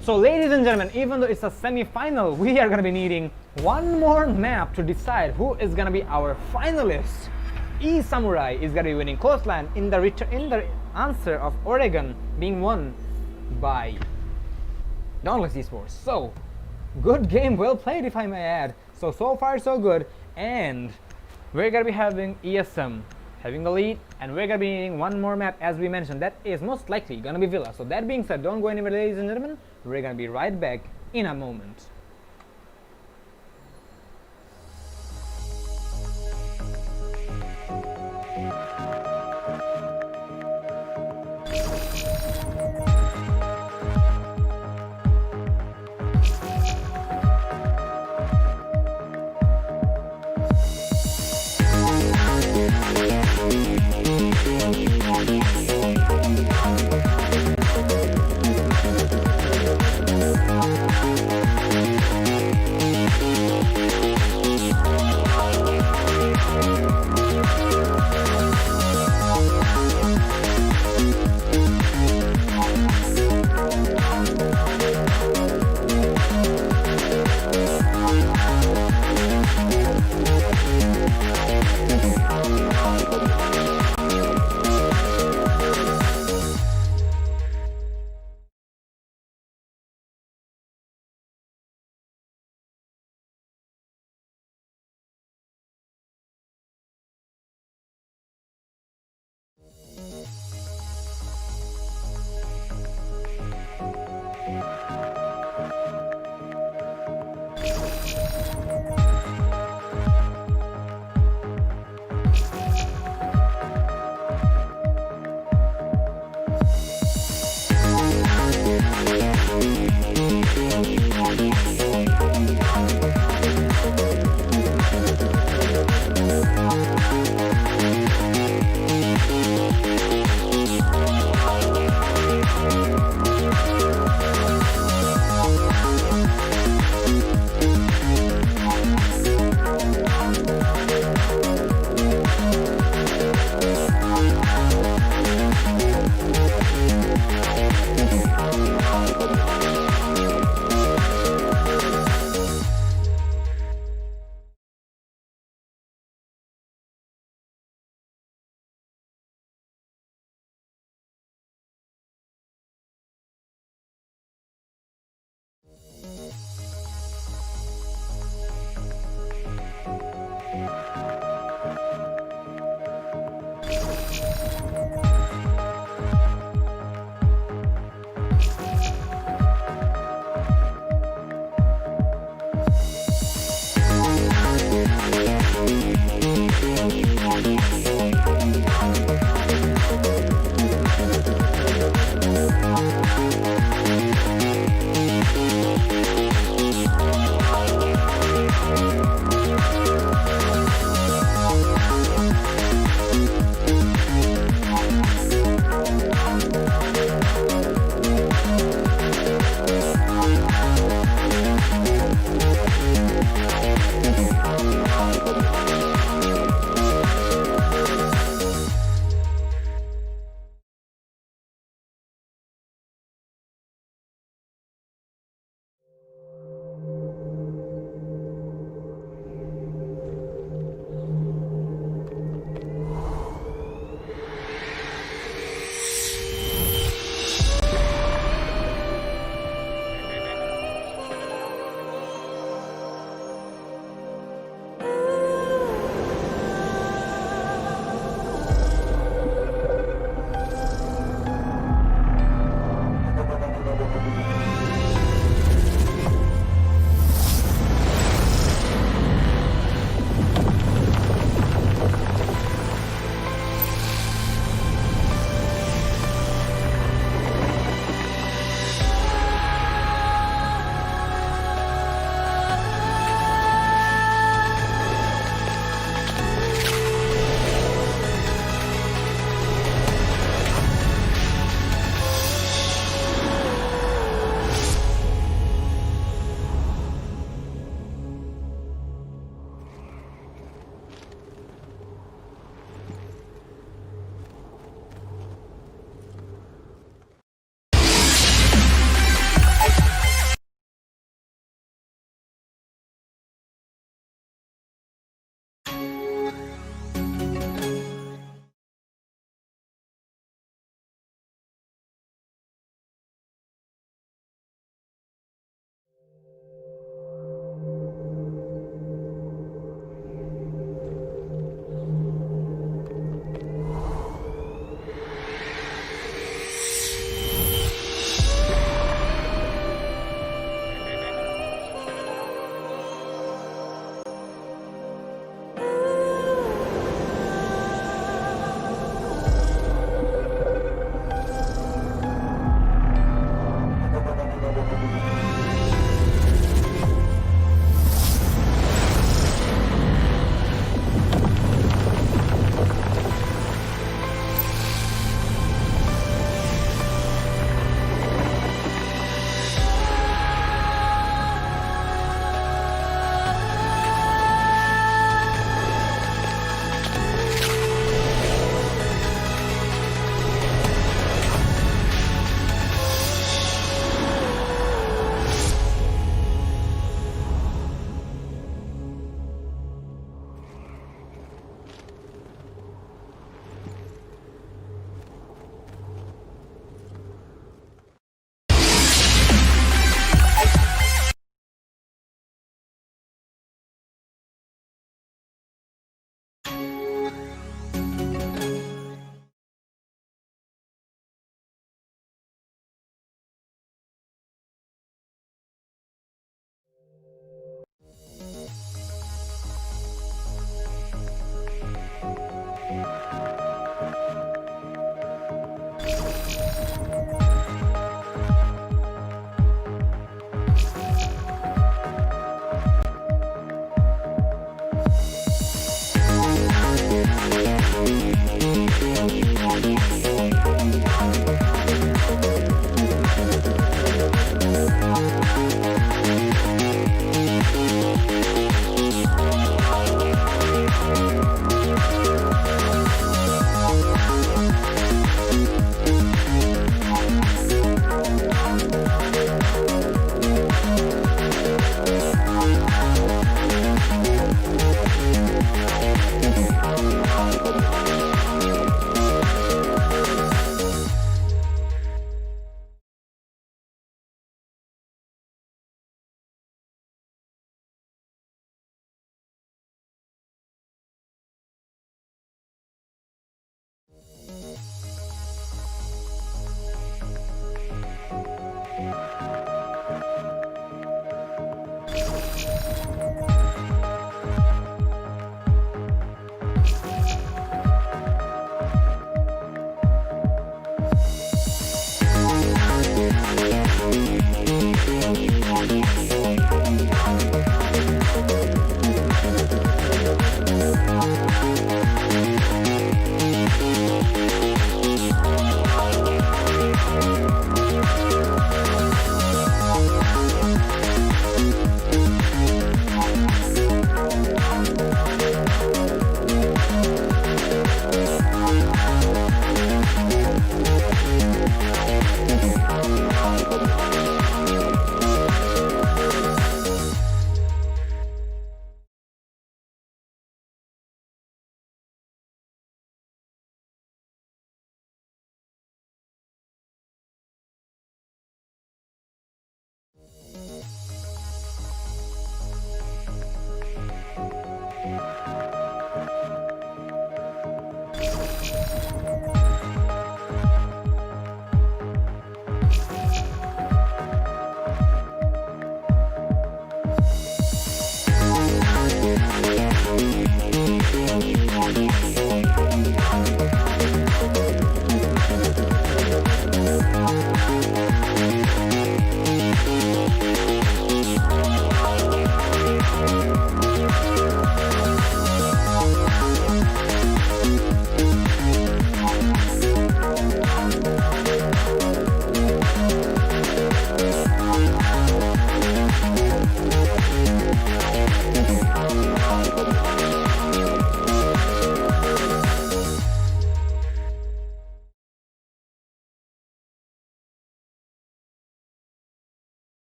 So ladies and gentlemen, even though it's a semi-final, we are going to be needing one more map to decide who is going to be our finalist. eSamurai is going to be winning Coastline in the answer of Oregon being won by Dauntless Esports. So, good game, well played if I may add. So far so good, and we're going to be having ESM having the lead, and we're gonna be needing one more map as we mentioned. That is most likely gonna be Villa. So that being said, don't go anywhere ladies and gentlemen. We're gonna be right back in a moment.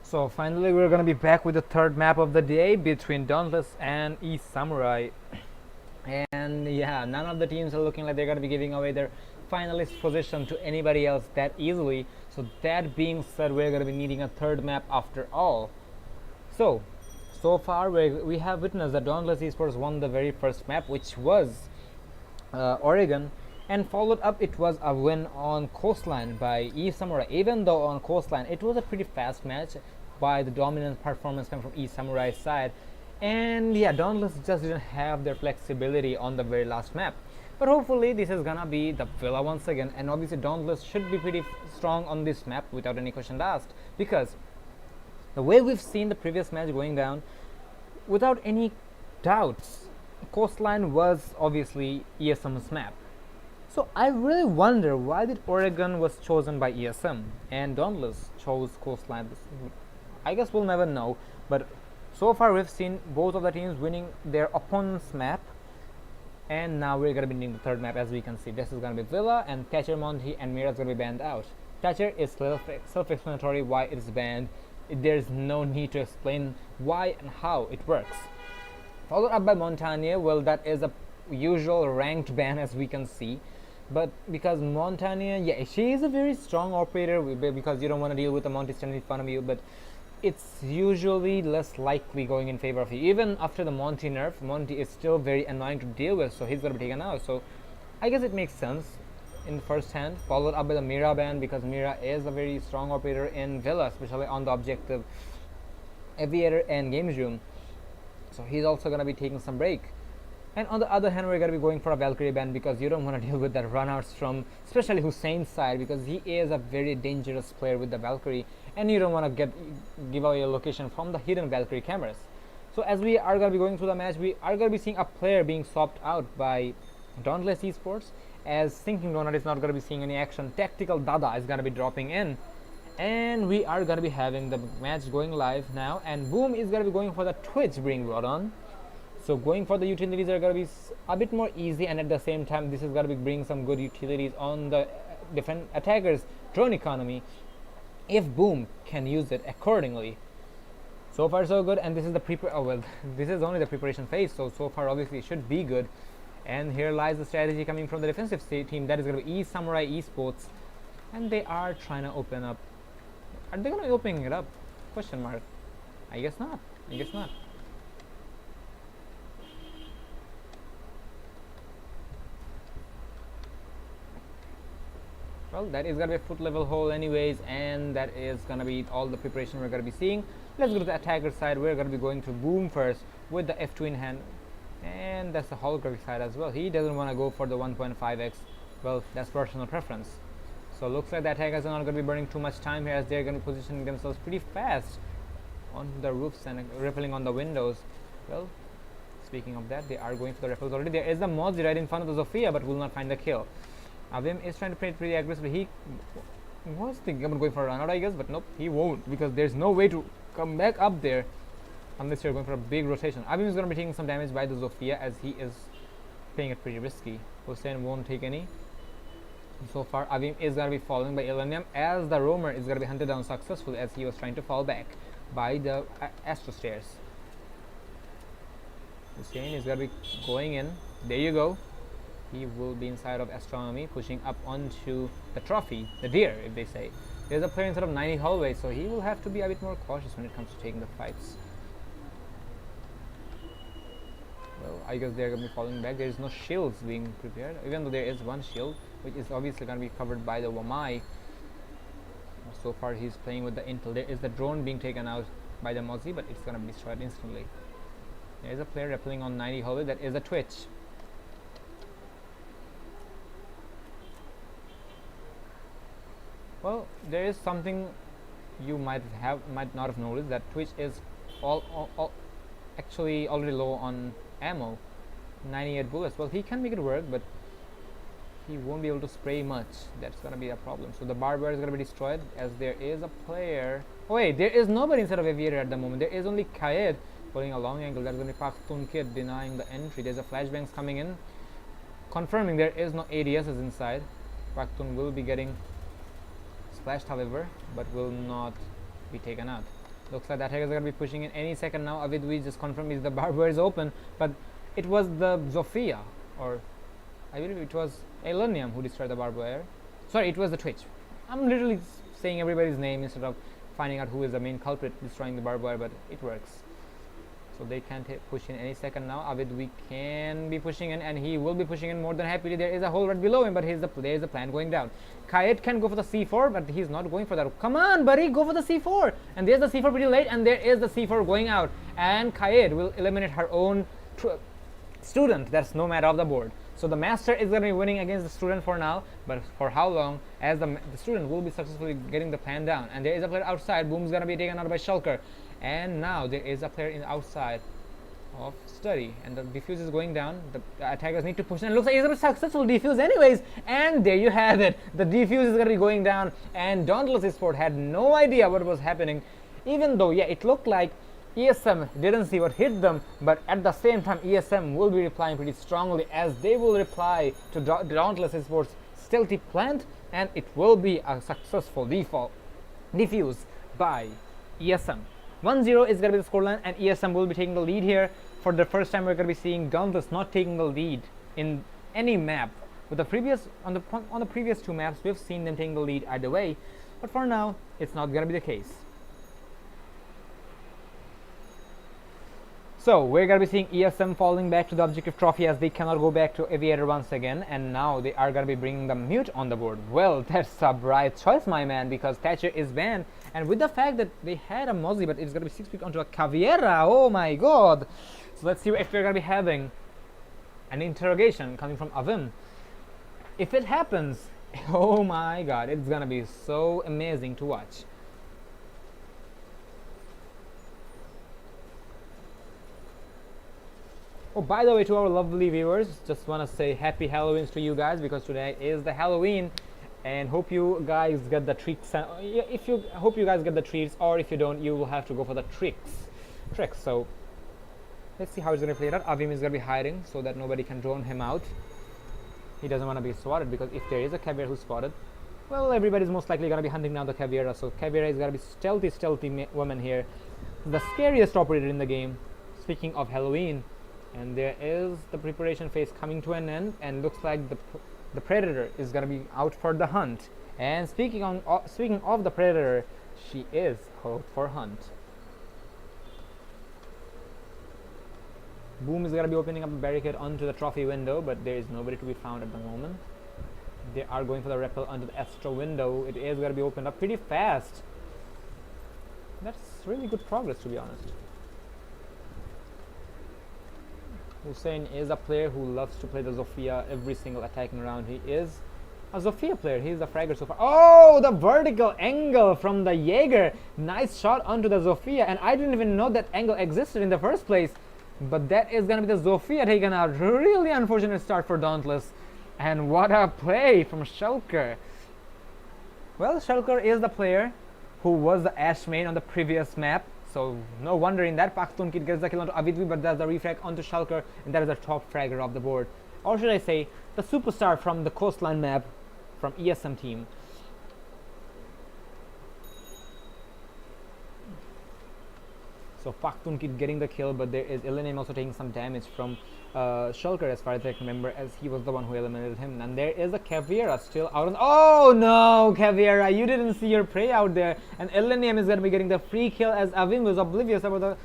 So finally we're gonna be back with the third map of the day between Dauntless and eSamurai. And yeah, none of the teams are looking like they're gonna be giving away their finalist position to anybody else that easily. So that being said, we're gonna be needing a third map after all. So far we have witnessed that Dauntless Esports won the very first map, which was Oregon, and followed up it was a win on Coastline by eSamurai. Even though on Coastline it was a pretty fast match by the dominant performance coming from eSamurai's side, and yeah, Dauntless just didn't have their flexibility on the very last map. But hopefully this is gonna be the Villa once again, and obviously Dauntless should be pretty strong on this map without any question asked, because the way we've seen the previous match going down, without any doubts, Coastline was obviously ESM's map. So I really wonder, why did Oregon was chosen by ESM and Dauntless chose Coastline? I guess we'll never know, but so far we've seen both of the teams winning their opponent's map, and now we're going to be needing the third map. As we can see, this is going to be Villa, and Thatcher, Monty and Mira is going to be banned out. Thatcher is self-explanatory why it is banned. There's no need to explain why and how it works. Followed up by Montagnier, well, that is a usual ranked ban, as we can see. But because Montagnier, yeah, she is a very strong operator, because you don't want to deal with the Monty standing in front of you, but it's usually less likely going in favor of you. Even after the Monty nerf, Monty is still very annoying to deal with, so he's going to be taken out. So I guess it makes sense. in first hand, followed up by the Mira ban, because Mira is a very strong operator in Villa, especially on the objective, Aviator, and Games Room. So he's also going to be taking some break. And on the other hand, we're going to be going for a Valkyrie ban, because you don't want to deal with that runouts from especially Hussein's side, because he is a very dangerous player with the Valkyrie, and you don't want to give away your location from the hidden Valkyrie cameras. So as we are going to be going through the match, we are going to be seeing a player being swapped out by Dauntless Esports, as Thinking Donut is not going to be seeing any action. Tactical Dada is going to be dropping in, and we are going to be having the match going live now, and Boom is going to be going for the Twitch being brought on. So going for the utilities are going to be a bit more easy, and at the same time this is going to be bringing some good utilities on the different attackers' drone economy, if Boom can use it accordingly. So far so good, and this is the this is only the preparation phase, so far obviously it should be good. And here lies the strategy coming from the defensive team, that is going to be eSamurai Esports, and they are trying to open up. Are they going to be opening it up? Question mark. I guess not. Well, that is going to be a foot level hole anyways, and that is going to be all the preparation we're going to be seeing. Let's go to the attacker side. We're going to be going to Boom first with the F2 in hand, and that's the holographic side as well. He doesn't want to go for the 1.5x. Well, that's personal preference. So looks like the attackers are not going to be burning too much time here, as they're going to be positioning themselves pretty fast on the roofs and rippling on the windows. Well, speaking of that, they are going for the ripples already. There is the Mozzie right in front of the Zofia, but will not find the kill. Avim is trying to play pretty aggressively. He was thinking about going for a run out, I guess, but nope, he won't, because there's no way to come back up there unless you're going for a big rotation. Avim is going to be taking some damage by the Zofia, as he is playing it pretty risky. Hussein won't take any. So far, Avim is going to be following by Elenium, as the Roamer is going to be hunted down successfully, as he was trying to fall back by the Astro Stairs. Hussein is going to be going in. There you go. He will be inside of Astronomy, pushing up onto the trophy, the deer, if they say. There's a player inside of 90 hallway, so he will have to be a bit more cautious when it comes to taking the fights. Well, I guess they're going to be falling back. There is no shields being prepared, even though there is one shield, which is obviously going to be covered by the Wamai. So far, he's playing with the Intel. There is the drone being taken out by the Mozzie, but it's going to be destroyed instantly. There is a player rappelling on 90 hallway. That is a Twitch. Well, there is something you might not have noticed, that Twitch is actually already low on ammo, 98 bullets. Well, he can make it work, but he won't be able to spray much. That's gonna be a problem. So the barbed wire is gonna be destroyed, as there is a player. Oh wait, there is nobody inside of Aviator at the moment. There is only Kaed pulling a long angle. That's gonna be Pakhtun Kid denying the entry. There's a flashbangs coming in, confirming there is no ADSs inside. Pakhtun will be getting splashed, however, but will not be taken out. Looks like the attackers are going to be pushing in any second now. Avid, we just confirmed is the barbed wire is open, but it was the Zofia, or I believe it was Elenium who destroyed the barbed wire. Sorry, it was the Twitch. I'm literally saying everybody's name instead of finding out who is the main culprit destroying the barbed wire, but it works. So they can push in any second now. Avid, we can be pushing in, and he will be pushing in more than happily. There is a hole right below him, but there is a plan going down. Kaed can go for the C4, but he's not going for that. Come on, buddy, go for the C4. And there's the C4 pretty late, and there is the C4 going out. And Kaed will eliminate her own student. That's Nomad off the board. So the Master is going to be winning against the student for now, but for how long, as the student will be successfully getting the plan down. And there is a player outside. Boom's going to be taken out by Shulker. And now there is a player in the outside of Study, and the defuse is going down. The attackers need to push, and it looks like he's going to be successful defuse anyways. And there you have it. The defuse is going to be going down, and Dauntless Esports had no idea what was happening, even though, yeah, it looked like ESM didn't see what hit them, but at the same time ESM will be replying pretty strongly, as they will reply to Dauntless Esports' stealthy plant, and it will be a successful defuse by ESM. 1-0 is going to be the scoreline, and ESM will be taking the lead here. For the first time, we're going to be seeing Dauntless not taking the lead in any map. With the previous on the previous two maps, we've seen them taking the lead either way, but for now, it's not going to be the case. So we're gonna be seeing ESM falling back to the objective trophy as they cannot go back to Aviator once again, and now they are gonna be bringing the mute on the board. Well, that's a bright choice, my man, because Thatcher is banned, and with the fact that they had a Mozzie, but it's gonna be 6 pick onto a Caveira. Oh my god! So let's see if we're gonna be having an interrogation coming from Avim. If it happens, oh my god, it's gonna be so amazing to watch. Oh, by the way, to our lovely viewers, just want to say happy Halloween to you guys, because today is the Halloween, and hope you guys get the treats. Hope you guys get the treats, or if you don't, you will have to go for the tricks. So let's see how he's gonna play that. Avim is gonna be hiding so that nobody can drone him out. He doesn't want to be spotted, because if there is a Caveira who's spotted, well, everybody's most likely gonna be hunting down the Caveira. So Caveira is gonna be stealthy woman here, the scariest operator in the game. Speaking of Halloween. And there is the preparation phase coming to an end, and looks like the predator is gonna be out for the hunt. And speaking of the predator, she is out for hunt. Boom is gonna be opening up a barricade onto the trophy window, but there is nobody to be found at the moment. They are going for the rappel onto the Astro window. It is gonna be opened up pretty fast. That's really good progress, to be honest. Hussein is a player who loves to play the Zofia every single attacking round. He is a Zofia player. He is a fragger so far. Oh, the vertical angle from the Jaeger. Nice shot onto the Zofia, and I didn't even know that angle existed in the first place. But that is going to be the Zofia taken out. Really unfortunate start for Dauntless. And what a play from Shulker. Well, Shulker is the player who was the Ash main on the previous map. So no wonder in that Pakhtun kid gets the kill onto Avidvi, but that's the refrag onto Shulker, and that is the top fragger of the board. Or should I say, the superstar from the coastline map from ESM team. So Pakhtun kid getting the kill, but there is Illanem also taking some damage from Shulker, as far as I can remember, as he was the one who eliminated him. And there is a Caveira still out on. Oh no, Caveira, you didn't see your prey out there. And Illanem is going to be getting the free kill, as Avim was oblivious about the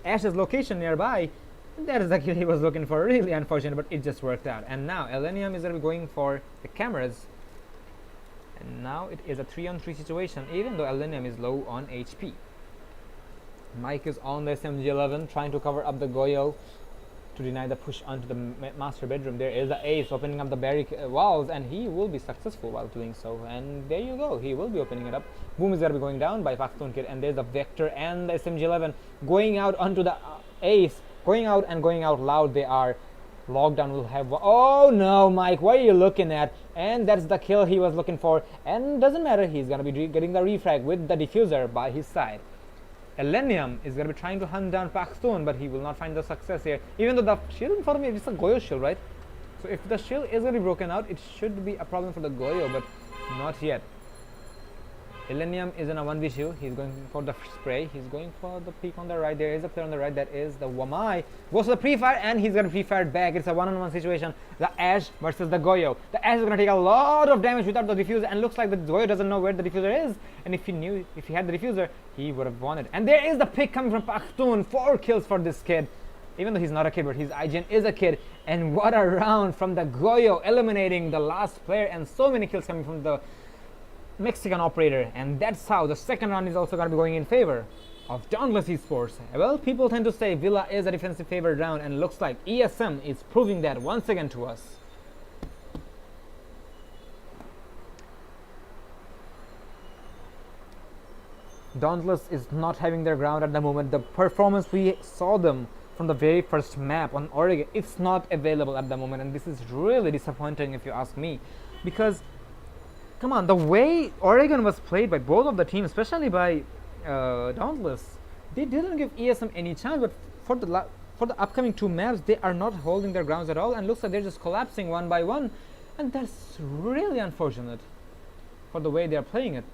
Ash's location nearby. And that is the kill he was looking for. Really unfortunate, but it just worked out. And now Illanem is going to be going for the cameras. And now it is a 3-on-3 situation, even though Illanem is low on HP. Mike is on the SMG-11 trying to cover up the Goyo to deny the push onto the master bedroom. There is the Ace opening up the barricade walls, and he will be successful while doing so. And there you go, he will be opening it up. Boom is going to be going down by Pakhtun kid, and there's the Vector and the SMG-11 going out onto the Ace, going out and going out loud. They are. Lockdown will have. Oh no, Mike, what are you looking at? And that's the kill he was looking for. And doesn't matter, he's going to be getting the refrag with the diffuser by his side. Elenium is going to be trying to hunt down Pakhtun, but he will not find the success here. Even though the shield in front of me is a Goyo shield, right? So if the shield is going to be broken out, it should be a problem for the Goyo, but not yet. Elenium is in a 1v2. He's going for the spray. He's going for the peek on the right. There is a player on the right. That is the Wamai. Goes for the pre-fire, and he's going to pre-fire back. It's a one-on-one situation. The Ash versus the Goyo. The Ash is going to take a lot of damage without the diffuser, and looks like the Goyo doesn't know where the diffuser is. And if he had the diffuser, he would have won it. And there is the pick coming from Pakhtun. 4 kills for this kid. Even though he's not a kid, but his IGN is a kid. And what a round from the Goyo, eliminating the last player, and so many kills coming from the Mexican operator. And that's how the second round is also going to be going in favor of Dauntless Esports. Well, people tend to say Villa is a defensive favored round, and looks like ESM is proving that once again to us. Dauntless is not having their ground at the moment. The performance we saw them from the very first map on Oregon, it's not available at the moment, and this is really disappointing if you ask me, because come on, the way Oregon was played by both of the teams, especially by Dauntless, they didn't give ESM any chance. But for the upcoming 2 maps, they are not holding their grounds at all, and looks like they're just collapsing one by one, and that's really unfortunate for the way they are playing it.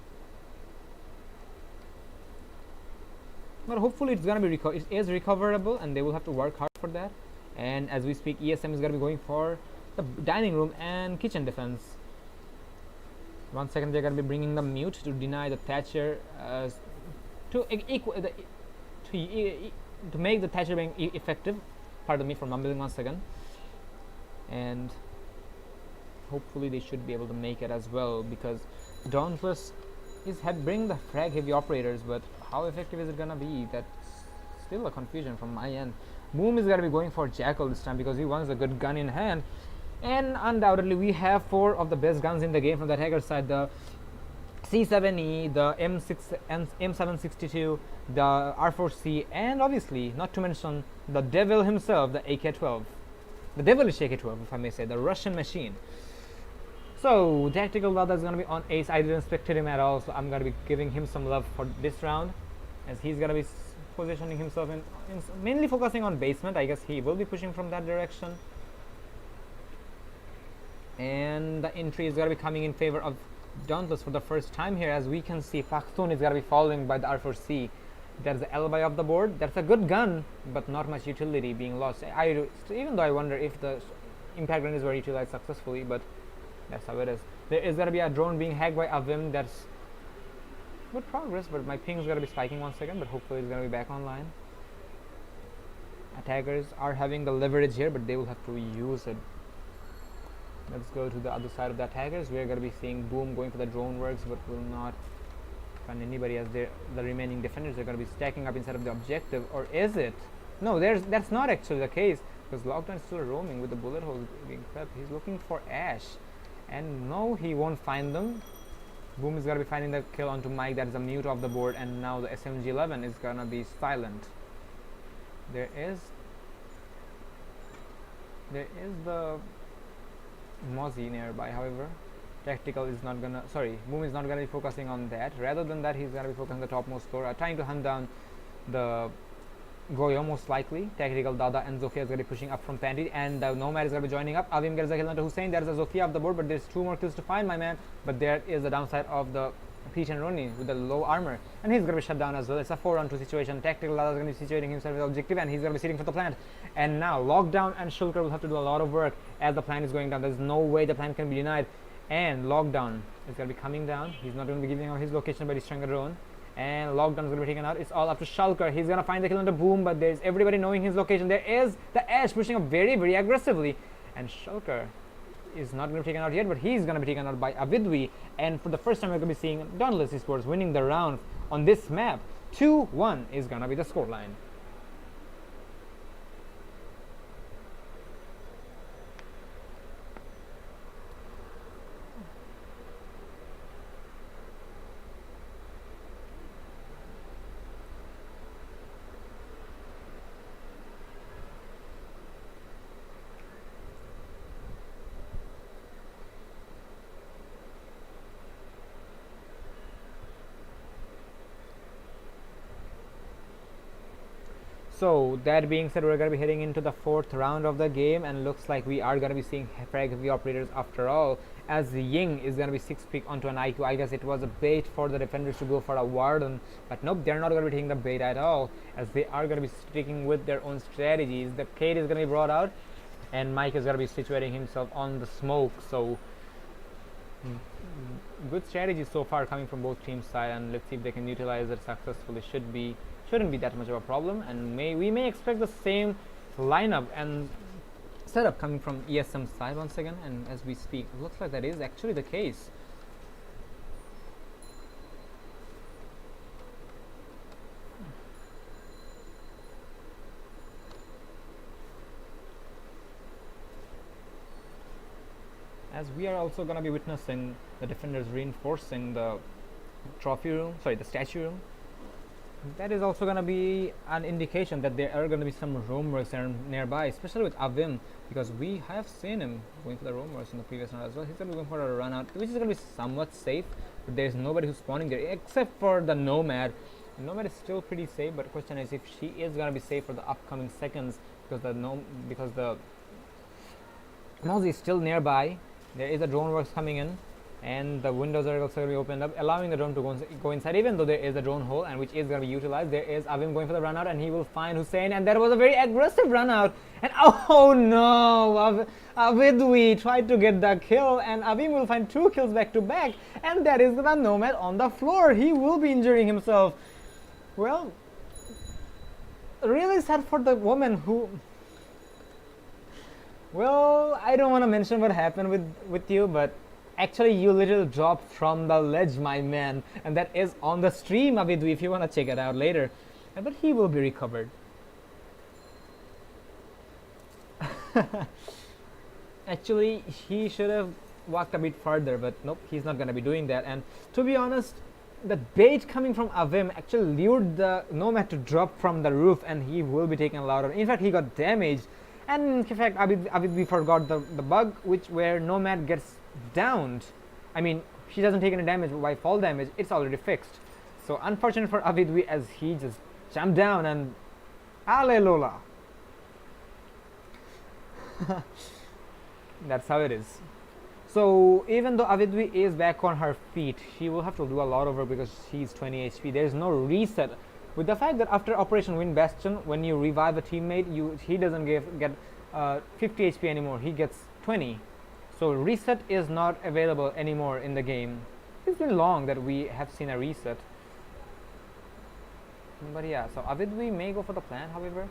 But hopefully it's gonna be it is recoverable, and they will have to work hard for that. And as we speak, ESM is gonna be going for the dining room and kitchen defense. 1 second, they're going to be bringing the mute to deny the Thatcher to make the Thatcher being effective. Pardon me for mumbling once again. And hopefully they should be able to make it as well, because Dauntless is bring the frag heavy operators, but how effective is it gonna be? That's still a confusion from my end. Boom is gonna be going for Jackal this time because he wants a good gun in hand, and undoubtedly we have 4 of the best guns in the game from the attacker side: the C7E, the M762, the R4C, and obviously, not to mention the devil himself, the AK-12. The devilish AK-12, if I may say, the Russian machine. So, Tactical Dada is going to be on ace. I didn't expect him at all, so I'm going to be giving him some love for this round, as he's going to be positioning himself in mainly focusing on basement. I guess he will be pushing from that direction. And the entry is going to be coming in favor of Dauntless for the first time here. As we can see, Pakhtun is going to be following by the R4C. There's the alibi of the board. That's a good gun, but not much utility being lost. Even though I wonder if the impact grenades were utilized successfully, but that's how it is. There is going to be a drone being hacked by Avim. That's good progress, but my ping is going to be spiking once again, but hopefully it's going to be back online. Attackers are having the leverage here, but they will have to use it. Let's go to the other side of the attackers. We're going to be seeing Boom going for the drone works, but will not find anybody, as the remaining defenders are going to be stacking up inside of the objective. Or is it? No, that's not actually the case, because Lockdown is still roaming with the bullet holes being prepped. He's looking for Ash, and no, he won't find them. Boom is going to be finding the kill onto Mike. That is a mute off the board, and now the SMG-11 is going to be silent. There is the Mozzie nearby. However, Tactical is not gonna, Boom is not gonna be focusing on that. Rather than that, he's gonna be focusing on the topmost floor, trying to hunt down the Goyo most likely. Tactical, Dada, and Zofia is gonna be pushing up from Panty, and the Nomad is gonna be joining up. Avim gets a kill onto Hussein. There's a Zofia off the board, but there's 2 more kills to find, my man. But there is the downside of the Peach and Ronnie with the low armor, and he's gonna be shut down as well. It's a 4-on-2 situation. Tactical Dada is gonna be situating himself with the objective, and he's gonna be sitting for the plant. And now Lockdown and Shulker will have to do a lot of work as the plant is going down. There's no way the plant can be denied, and Lockdown is gonna be coming down. He's not gonna be giving out his location, but he's trying a drone. And Lockdown is gonna be taken out. It's all up to Shulker. He's gonna find the kill on the Boom, but there's everybody knowing his location. There is the Ash pushing up very, very aggressively, and Shulker is not going to be taken out yet, but he's going to be taken out by Avidwi. And for the first time, we're going to be seeing Dauntless Esports winning the round on this map. 2-1 is going to be the scoreline. So that being said, we're going to be heading into the 4th round of the game, and looks like we are going to be seeing frag heavy operators after all, as Ying is going to be 6-pick onto an IQ. I guess it was a bait for the defenders to go for a Warden, but nope, they're not going to be taking the bait at all, as they are going to be sticking with their own strategies. The Kate is going to be brought out, and Mike is going to be situating himself on the smoke. So good strategy so far coming from both teams' side, and let's see if they can utilize it successfully. Shouldn't be that much of a problem, and we may expect the same lineup and setup coming from ESM side once again. And as we speak, it looks like that is actually the case. As we are also going to be witnessing the defenders reinforcing the the statue room. That is also going to be an indication that there are going to be some roam works nearby, especially with Avim, because we have seen him going for the roam works in the previous round as well. He's going to be going for a run out, which is going to be somewhat safe, but there's nobody who's spawning there except for the Nomad. The Nomad is still pretty safe, but the question is if she is going to be safe for the upcoming seconds, because the Mozzie is still nearby. There is a drone works coming in, and the windows are also going to be opened up, allowing the drone to go inside, even though there is a drone hole, and which is going to be utilized. There is Avim going for the run out, and he will find Hussein, and that was a very aggressive run out. And oh no, Avidwi tried to get the kill, and Avim will find 2 kills back to back, and that is the Nomad on the floor. He will be injuring himself. Well, really sad for the woman who. Well, I don't want to mention what happened with you, but actually you little dropped from the ledge, my man, and that is on the stream, Abidwi, if you want to check it out later. But he will be recovered. Actually, he should have walked a bit further, but nope, he's not gonna be doing that. And to be honest, the bait coming from Avim actually lured the Nomad to drop from the roof, and he will be taken a lot of. In fact, he got damaged, and in fact, Abid forgot the bug, which where Nomad gets downed. I mean, she doesn't take any damage, but by fall damage, it's already fixed. So unfortunate for Abidwi as he just jumped down and Alelola. That's how it is. So even though Avidwi is back on her feet, she will have to do a lot of work because she's 20 HP. There's no reset. With the fact that after Operation Wind Bastion, when you revive a teammate, he doesn't get 50 HP anymore. He gets 20. So reset is not available anymore in the game. It's been long that we have seen a reset. But yeah, so Avidwi may go for the plan, however,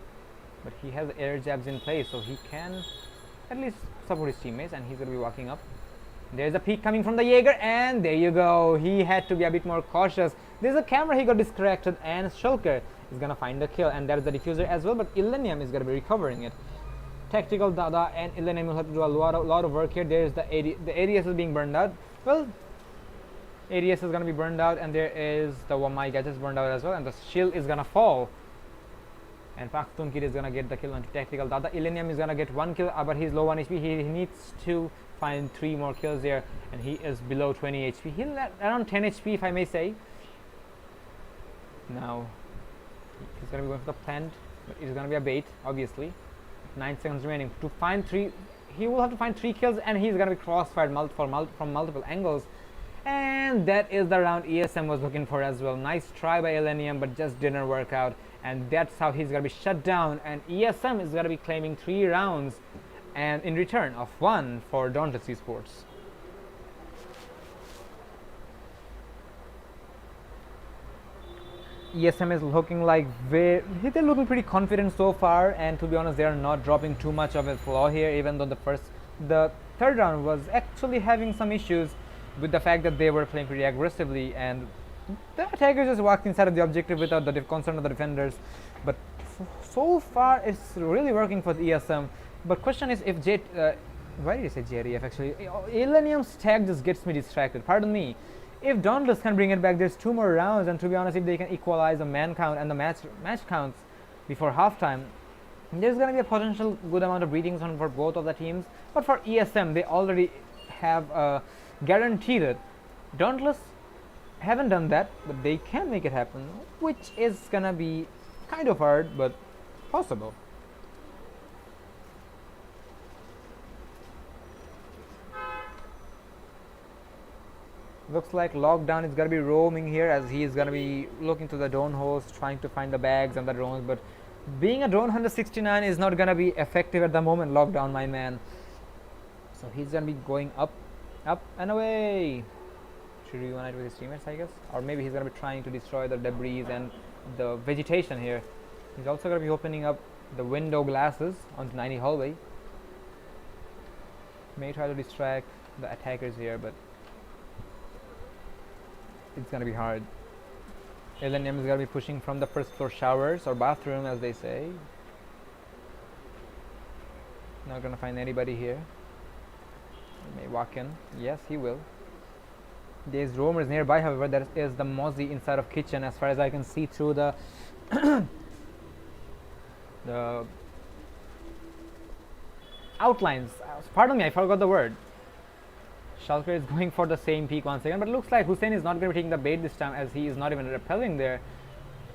but he has air jabs in place, so he can at least support his teammates, and he's going to be walking up. There's a peek coming from the Jaeger, and there you go. He had to be a bit more cautious. There's a camera, he got distracted, and Shulker is going to find the kill, and there's the diffuser as well, but Illenium is going to be recovering it. Tactical Dada and Illenium will have to do a lot of work here. There's the ADS is being burned out. Well, ADS is going to be burned out, and there is the my gadgets burned out as well, and the shield is going to fall. And Pakhtun Kid is going to get the kill on Tactical Dada. Illenium is going to get 1 kill, but he's low on HP. He needs to find 3 more kills there, and he is below 20 HP. He's around 10 HP, if I may say. Now, he's going to be going for the plant, but it's going to be a bait, obviously. 9 seconds remaining. To find 3, he will have to find 3 kills, and he's going to be crossfired from multiple angles. And that is the round ESM was looking for as well. Nice try by Illenium, but just didn't work out. And that's how he's going to be shut down. And ESM is going to be claiming 3 rounds, and in return of 1 for Dauntless Esports. ESM is looking like they're looking pretty confident so far, and to be honest, they are not dropping too much of a flaw here, even though the third round was actually having some issues with the fact that they were playing pretty aggressively, and the attackers just walked inside of the objective without the concern of the defenders. But so far, it's really working for the ESM. But question is if why did you say JDF actually? Illenium's tag just gets me distracted. Pardon me. If Dauntless can bring it back, there's 2 more rounds, and to be honest, if they can equalize the man count and the match counts before halftime, there's going to be a potential good amount of breathing on for both of the teams. But for ESM, they already have guaranteed it. Dauntless haven't done that, but they can make it happen, which is going to be kind of hard, but possible. Looks like Lockdown is going to be roaming here, as he is going to be looking to the drone holes, trying to find the bags and the drones. But being a drone hunter 69 is not going to be effective at the moment, Lockdown, my man. So he's going to be going up and away. Should reunite with his teammates, I guess? Or maybe he's going to be trying to destroy the debris and the vegetation here. He's also going to be opening up the window glasses onto 90 hallway. May try to distract the attackers here, but it's going to be hard. Illenium is going to be pushing from the first floor showers, or bathroom as they say. Not going to find anybody here. He may walk in. Yes, he will. There's roamers nearby, however. There is the Mozzie inside of kitchen, as far as I can see through the the outlines. Pardon me, I forgot the word. Shulker is going for the same peak once again, but it looks like Hussein is not going to be taking the bait this time, as he is not even rappelling there.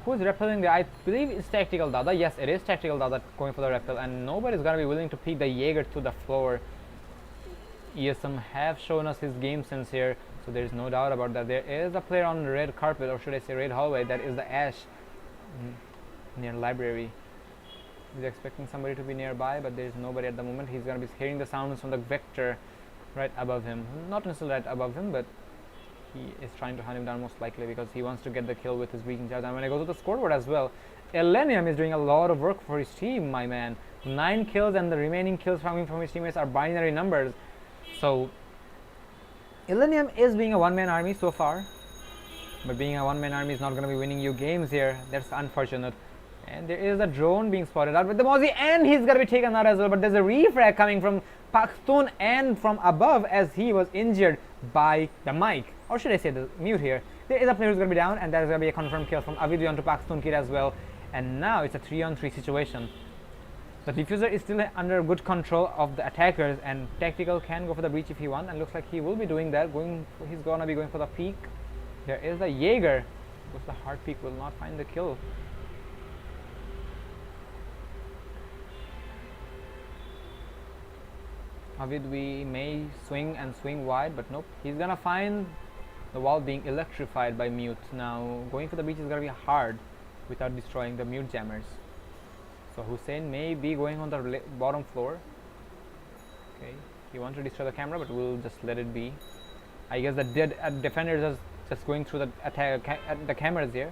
Who is rappelling there? I believe it's Tactical Dada. Yes, it is Tactical Dada going for the rappel, and nobody is going to be willing to pick the Jaeger to the floor. ESM have shown us his game sense here, so there is no doubt about that. There is a player on the red carpet, or should I say red hallway, that is the Ash near library. He's expecting somebody to be nearby, but there is nobody at the moment. He's going to be hearing the sounds from the Vector right above him. Not necessarily right above him, but he is trying to hunt him down most likely because he wants to get the kill with his breaching charge. And when I go to the scoreboard as well, Elenium is doing a lot of work for his team, my man. 9 kills, and the remaining kills coming from his teammates are binary numbers. So Elenium is being a one-man army so far, but being a one-man army is not going to be winning you games here. That's unfortunate. And there is a drone being spotted out with the Mozzie, and he's going to be taken out as well. But there's a refrag coming from Pakhtun and from above as he was injured by the mic, or should I say the mute here. There is a player who's going to be down, and that is going to be a confirmed kill from Avidwi onto Pakhtun Kid as well. And now it's a 3-on-3 situation. The diffuser is still under good control of the attackers, and Tactical can go for the breach if he wants, and looks like he will be doing that. He's gonna be going for the peak. There is the Jaeger, because the hard peak will not find the kill. Avidwi may swing and swing wide, but nope. He's gonna find the wall being electrified by mute. Now going for the breach is gonna be hard without destroying the mute jammers. So Hussein may be going on the bottom floor. Okay, he wants to destroy the camera, but we'll just let it be. I guess the defenders are just going through the attack the cameras here.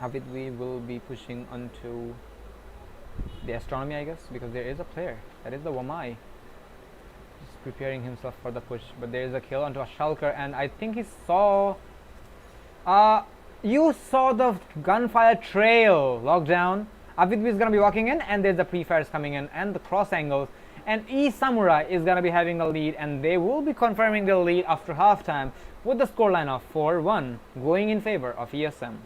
Avidwi will be pushing onto the astronomy, I guess, because there is a player. That is the Wamai. Just preparing himself for the push. But there is a kill onto a Shulker, and I think he saw you saw the gunfire trail. Lockdown. Avidwi is going to be walking in, and there's the pre-fires coming in and the cross angles. And eSamurai is going to be having a lead, and they will be confirming the lead after halftime with the scoreline of 4-1 going in favor of ESM.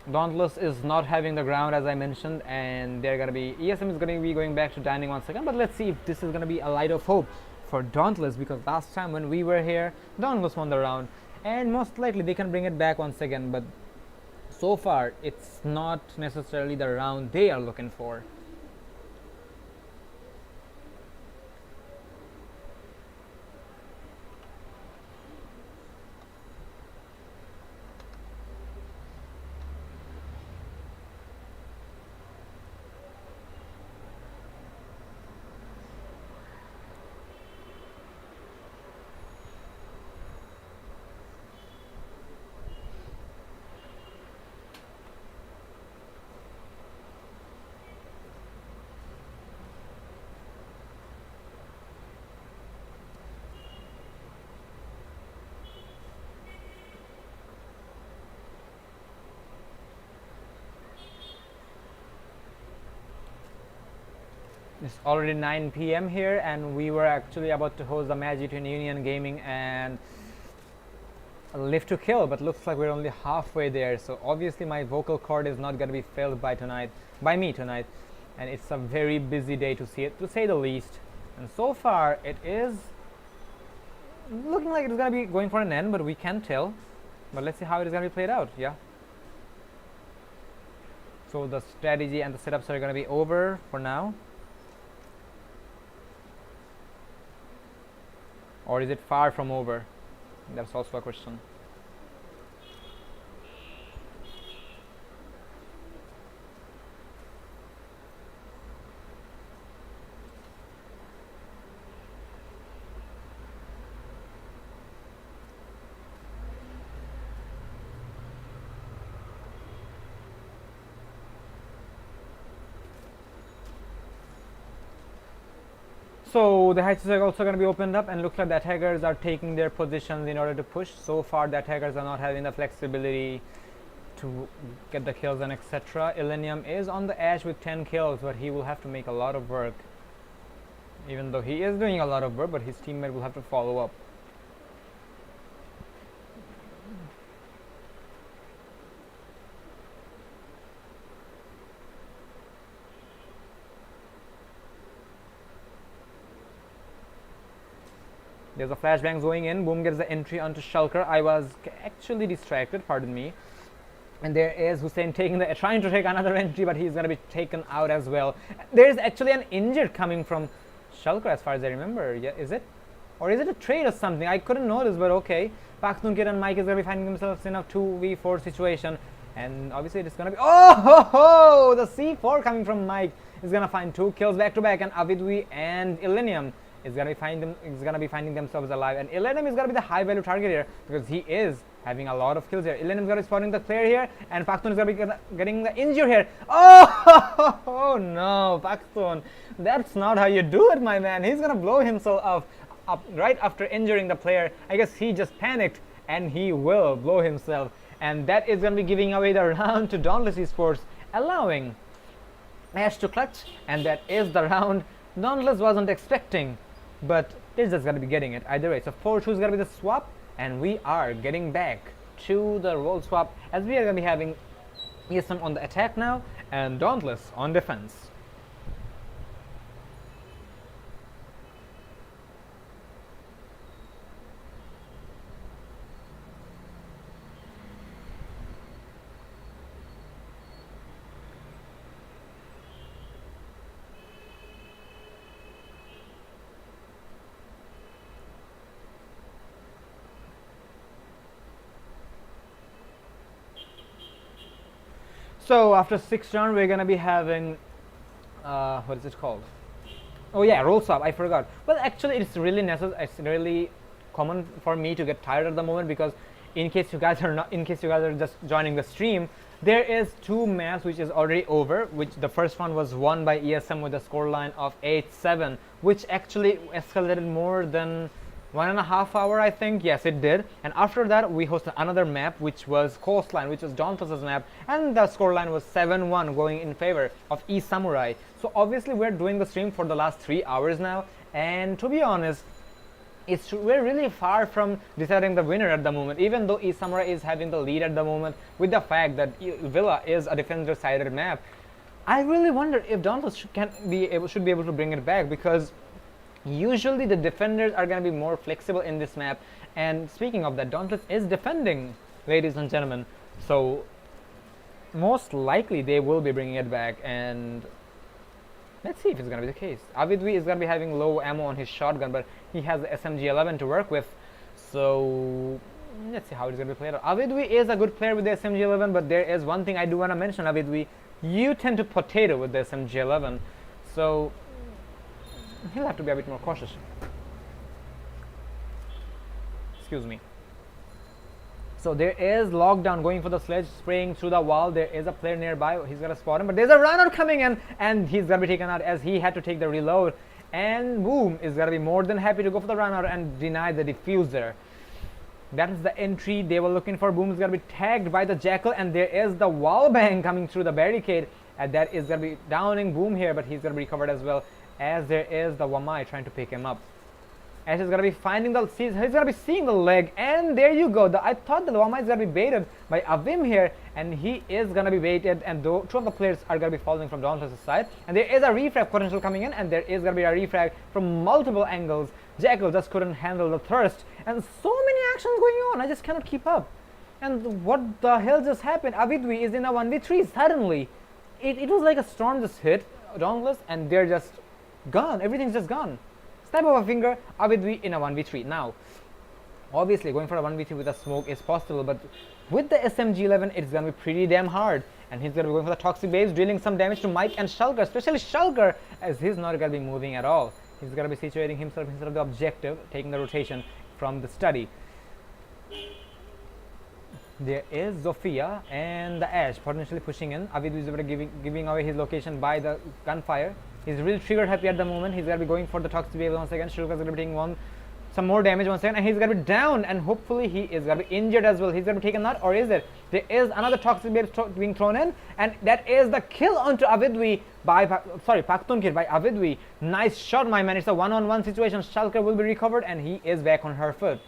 Dauntless is not having the ground, as I mentioned, and they're going to be ESM is going to be going back to dining once again. But let's see if this is going to be a light of hope for Dauntless, because last time when we were here, Dauntless won the round, and most likely they can bring it back once again. But so far, it's not necessarily the round they are looking for. It's already 9 p.m. here, and we were actually about to host the match between Union Gaming and Live to Kill, but looks like we're only halfway there. So obviously my vocal cord is not going to be filled by me tonight, and it's a very busy day to see it, to say the least. And so far it is looking like it's going to be going for an end, but we can't tell. But let's see how it is going to be played out. Yeah. So the strategy and the setups are going to be over for now. Or is it far from over? That's also a question. So the hatches are also going to be opened up, and looks like the attackers are taking their positions in order to push. So far the attackers are not having the flexibility to get the kills and etc. Elenium is on the edge with 10 kills, but he will have to make a lot of work. Even though he is doing a lot of work, but his teammate will have to follow up. There's a flashbang going in. Boom gets the entry onto Shulker. I was actually distracted, pardon me. And there is Hussein trying to take another entry, but he's going to be taken out as well. There's actually an injured coming from Shulker as far as I remember. Yeah, is it? Or is it a trade or something? I couldn't notice, but okay. Pakhtun Kid and Mike is going to be finding themselves in a 2v4 situation. And obviously it's going to be... Oh ho ho! The C4 coming from Mike is going to find 2 kills back to back. And Avidwi and Elenium is gonna be finding themselves alive, and Elenum is gonna be the high value target here because he is having a lot of kills here. Elenum is gonna be spotting the player here, and Paktun is gonna be getting the injury here. Oh, oh no, Paktun, that's not how you do it, my man. He's gonna blow himself up right after injuring the player. I guess he just panicked, and he will blow himself, and that is gonna be giving away the round to Dauntless Esports, allowing Ash to clutch, and that is the round Dauntless wasn't expecting, but they're just gonna be getting it either way. So 4-2 is gonna be the swap, and we are getting back to the role swap as we are gonna be having ESM on the attack now and Dauntless on defense. So after 6th round, we're gonna be having what is it called? Oh yeah, roll swap. I forgot. Well, actually, it's really necessary. It's really common for me to get tired at the moment because, in case you guys are just joining the stream, there is 2 maps which is already over. Which the first one was won by ESM with a scoreline of 8-7, which actually escalated more than 1.5 hours, I think. Yes, it did. And after that, we hosted another map, which was Coastline, which was Dauntless's map, and the scoreline was 7-1, going in favor of eSamurai. So obviously, we're doing the stream for the last 3 hours now, and to be honest, we're really far from deciding the winner at the moment. Even though eSamurai is having the lead at the moment, with the fact that Villa is a defender-sided map, I really wonder if Dauntless should be able to bring it back, because usually the defenders are going to be more flexible in this map. And speaking of that, Dauntless is defending, ladies and gentlemen, so most likely they will be bringing it back, and let's see if it's going to be the case. Avidwi is going to be having low ammo on his shotgun, but he has the SMG-11 to work with, so let's see how it's going to be played out. Avidwi is a good player with the SMG-11, but there is one thing I do want to mention. Avidwi, you tend to potato with the SMG-11, so he'll have to be a bit more cautious. Excuse me. So there is lockdown going for the sledge, spraying through the wall. There is a player nearby. He's gonna spot him, but there's a runner coming in, and he's gonna be taken out as he had to take the reload. And Boom is gonna be more than happy to go for the runner and deny the diffuser. That is the entry they were looking for. Boom is gonna be tagged by the Jackal, and there is the wall bang coming through the barricade, and that is gonna be downing Boom here, but he's gonna be recovered as well, as there is the Wamai trying to pick him up. Ash is gonna be he's gonna be seeing the leg, and there you go. I thought that the Wamai is gonna be baited by Avim here, and he is gonna be baited, and 2 of the players are gonna be falling from Dauntless' side, and there is a refrag potential coming in, and there is gonna be a refrag from multiple angles. Jackal just couldn't handle the thirst, and so many actions going on, I just cannot keep up. And what the hell just happened? Avidwi is in a 1v3 suddenly. It was like a storm just hit Dauntless, and they're just gone. Everything's just gone. Snap of a finger, Avidwi in a 1v3. Now, obviously, going for a 1v3 with a smoke is possible, but with the SMG-11, it's gonna be pretty damn hard. And he's gonna be going for the toxic waves, dealing some damage to Mike and Shulker, especially Shulker, as he's not gonna be moving at all. He's gonna be situating himself instead of the objective, taking the rotation from the study. There is Zofia and the Ash potentially pushing in. Avidwi is already giving away his location by the gunfire. He's really trigger happy at the moment. He's gonna be going for the toxic wave once again. Shulker's gonna be taking some more damage once again, and he's gonna be down, and hopefully he is gonna be injured as well. He's gonna be taken out, or is it? There is another toxic wave being thrown in, and that is the kill onto Avidwi by Paktun kid by Avidwi. Nice shot, my man. It's a 1-on-1 situation. Shulker will be recovered, and he is back on her foot.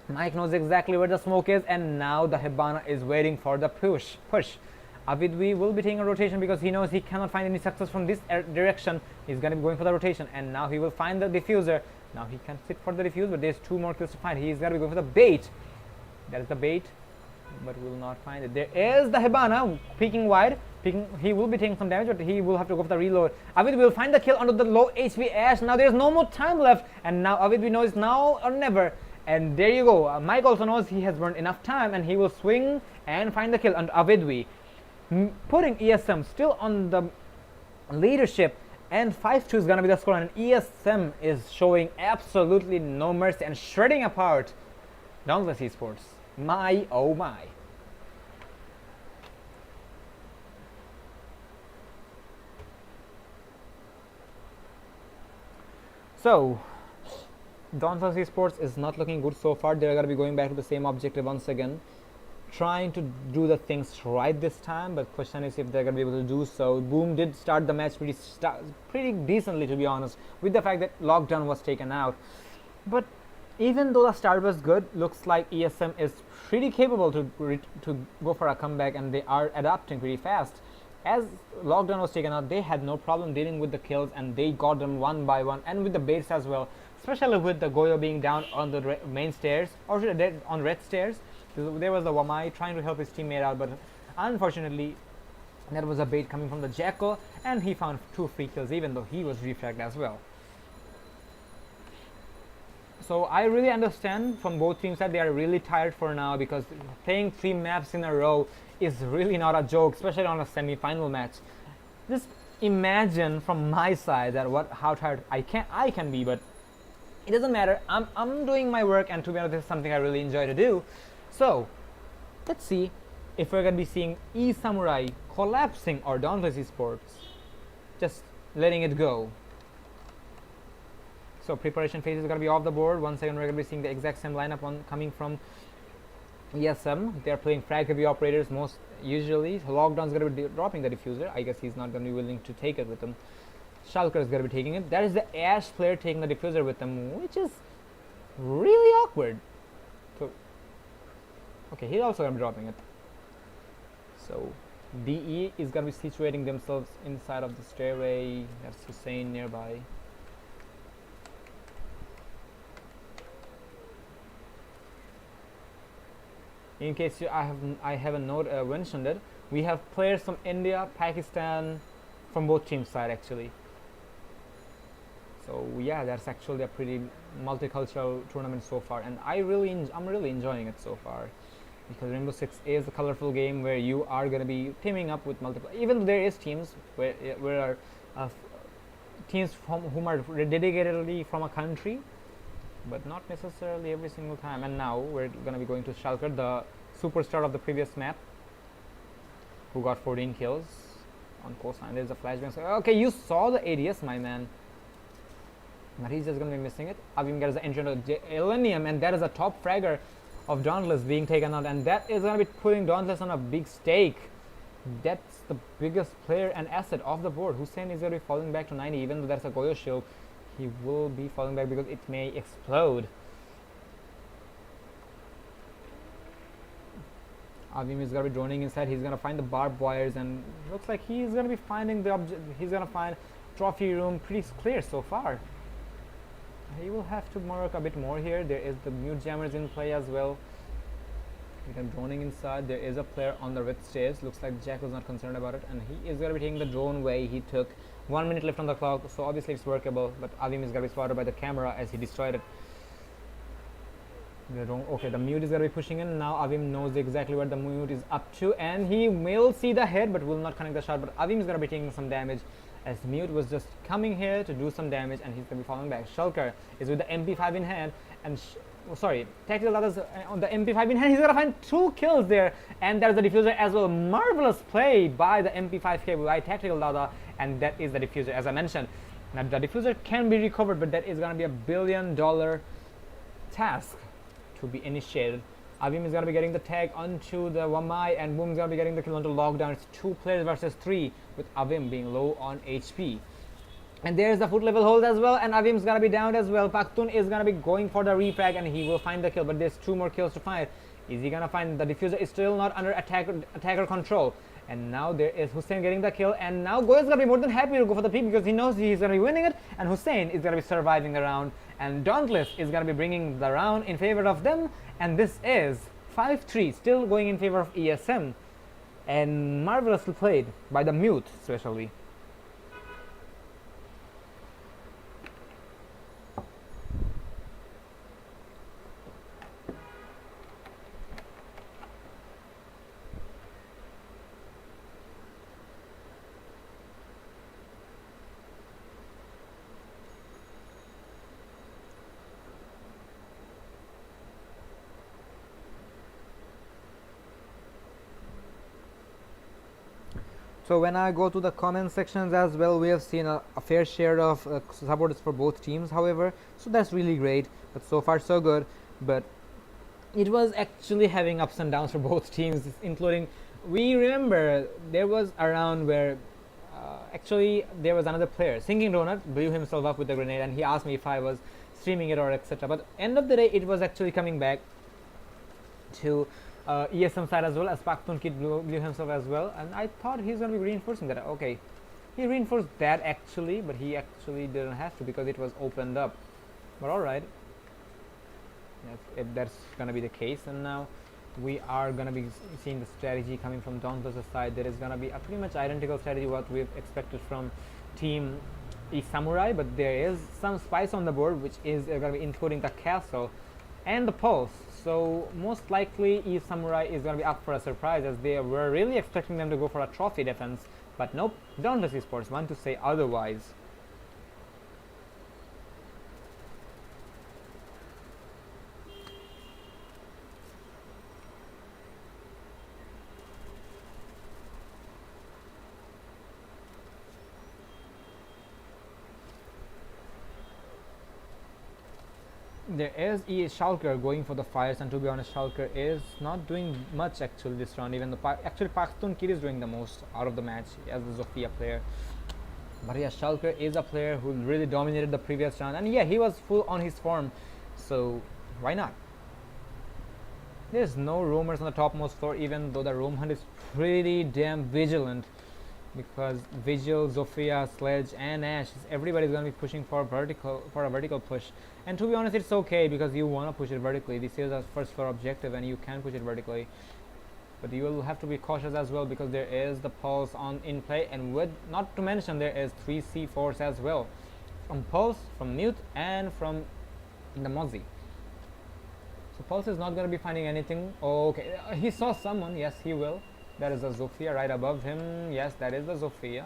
Mike knows exactly where the smoke is, and now the Hibana is waiting for the push. Avidwi will be taking a rotation because he knows he cannot find any success from this direction. He's going to be going for the rotation, and now he will find the diffuser. Now he can sit for the diffuse, but there's 2 more kills to find. He's going to be going for the bait. That is the bait, but will not find it. There is the Hibana peeking wide. He will be taking some damage, but he will have to go for the reload. Avidwi will find the kill onto the low HP Ash. Now there's no more time left, and now Avidwi knows now or never. And there you go. Mike also knows he has burned enough time, and he will swing and find the kill on Avidwi, putting ESM still on the leadership And 5-2 is gonna be the score, and ESM is showing absolutely no mercy and shredding apart Dauntless Esports. My oh my. So, Dauntless Esports is not looking good so far. They're gonna be going back to the same objective once again, trying to do the things right this time. But question is if they're gonna be able to do so. Boom did start the match pretty decently, to be honest, with the fact that lockdown was taken out. But even though the start was good, looks like ESM is pretty capable to go for a comeback, and they are adapting pretty fast. As lockdown was taken out, they had no problem dealing with the kills, and they got them one by one, and with the baits as well, especially with the Goyo being down on the main stairs, or on red stairs. There was the Wamai trying to help his teammate out, but unfortunately there was a bait coming from the Jacko, and he found 2 free kills even though he was refragged as well. So I really understand from both teams that they are really tired for now, because playing 3 maps in a row is really not a joke, especially on a semi-final match. Just imagine from my side that how tired I can be, but it doesn't matter. I'm doing my work, and to be honest, this is something I really enjoy to do. So let's see if we're gonna be seeing eSamurai collapsing or Dauntless Esports just letting it go. So preparation phase is going to be off the board. Once again, we're going to be seeing the exact same lineup coming from ESM. They're playing frag heavy operators most usually. Lockdown's going to be dropping the diffuser. I guess he's not going to be willing to take it with him. Schalker is going to be taking it. That is the Ash player taking the diffuser with them, which is really awkward. So, okay, he's also going to be dropping it. So DE is going to be situating themselves inside of the stairway. That's Hussein nearby. In case I haven't mentioned it, we have players from India, Pakistan, from both teams' side actually. So yeah, that's actually a pretty multicultural tournament so far, and I'm really enjoying it so far, because Rainbow Six is a colorful game where you are going to be teaming up with multiple. Even though there is teams where teams whom are dedicatedly from a country, but not necessarily every single time. And now we're going to be going to Schalker, the superstar of the previous map, who got 14 kills on coastline. There's a flashbang. So, okay, you saw the ADS, my man. But he's just going to be missing it. Avim gets the entry into Elenium, and that is a top fragger of Dauntless being taken out. And that is going to be putting Dauntless on a big stake. That's the biggest player and asset off the board. Hussein is going to be falling back to 90, even though that's a Goyo shield. He will be falling back because it may explode. Avim is going to be droning inside. He's going to find the barbed wires, and looks like he's going to be finding the object. He's going to find trophy room pretty clear so far. He will have to work a bit more here. There is the mute jammers in play as well. With them droning inside, there is a player on the red stairs. Looks like Jack was not concerned about it, and he is going to be taking the drone way he took. 1 minute left on the clock, so obviously it's workable, but Avim is going to be spotted by the camera as he destroyed it. Okay, the mute is going to be pushing in. Now Avim knows exactly what the mute is up to, and he will see the head but will not connect the shot. But Avim is going to be taking some damage, as mute was just coming here to do some damage, and he's going to be falling back. Shulker is with the MP5 in hand, and Tactical Data's on the MP5 in hand. He's going to find 2 kills there, and there's the diffuser as well. Marvelous play by the MP5K by Tactical Data, and that is the diffuser, as I mentioned. Now the diffuser can be recovered, but that is going to be a $1 billion task to be initiated. Avim is going to be getting the tag onto the Wamai, and Boom is going to be getting the kill onto Lockdown. It's 2 players versus 3, with Avim being low on HP. And there's the foot level hold as well, and Avim's going to be down as well. Pakhtun is going to be going for the refrag, and he will find the kill, but there's 2 more kills to find. Is he going to find the diffuser? Is still not under attacker control. And now there is Hussein getting the kill, and now Goyo is going to be more than happy to go for the peak because he knows he's going to be winning it, and Hussein is going to be surviving the round, and Dauntless is going to be bringing the round in favor of them, and this is 5-3, still going in favor of ESM, and marvelously played by the mute especially. So when I go to the comment sections as well, we have seen a fair share of supporters for both teams, however, so that's really great. But so far so good. But it was actually having ups and downs for both teams, including, we remember there was a round where actually there was another player, Singing Donut, blew himself up with a grenade, and he asked me if I was streaming it or etc. But end of the day, it was actually coming back to ESM side as well, as Pakhtun Kid blew himself as well, and I thought he's going to be reinforcing that. Okay, he reinforced that actually, but he actually didn't have to because it was opened up. But alright, if that's going to be the case, and now we are going to be seeing the strategy coming from Dauntless side. There is going to be a pretty much identical strategy what we've expected from team eSamurai, but there is some spice on the board, which is going to be including the castle and the pulse. So most likely eSamurai is going to be up for a surprise, as they were really expecting them to go for a trophy defense, but nope, Dauntless Esports want to say otherwise. There is Schalker going for the fires, and to be honest, Schalker is not doing much actually this round. Even the actually Pakhtun Kid is doing the most out of the match as the Zofia player. But yeah, Schalker is a player who really dominated the previous round, and yeah, he was full on his form, so why not? There's no roamers on the topmost floor, even though the roam hunt is pretty damn vigilant, because Vigil, Zofia, Sledge, and Ash, everybody's gonna be pushing for a vertical push. And to be honest, it's okay because you wanna push it vertically. This is a first floor objective, and you can push it vertically. But you will have to be cautious as well, because there is the pulse on in play, and with not to mention there is 3 C4s as well, from pulse, from mute, and from the Mozzie. So pulse is not gonna be finding anything. Oh, okay, he saw someone. Yes, he will. That is a Zofia right above him. Yes, that is the Zofia.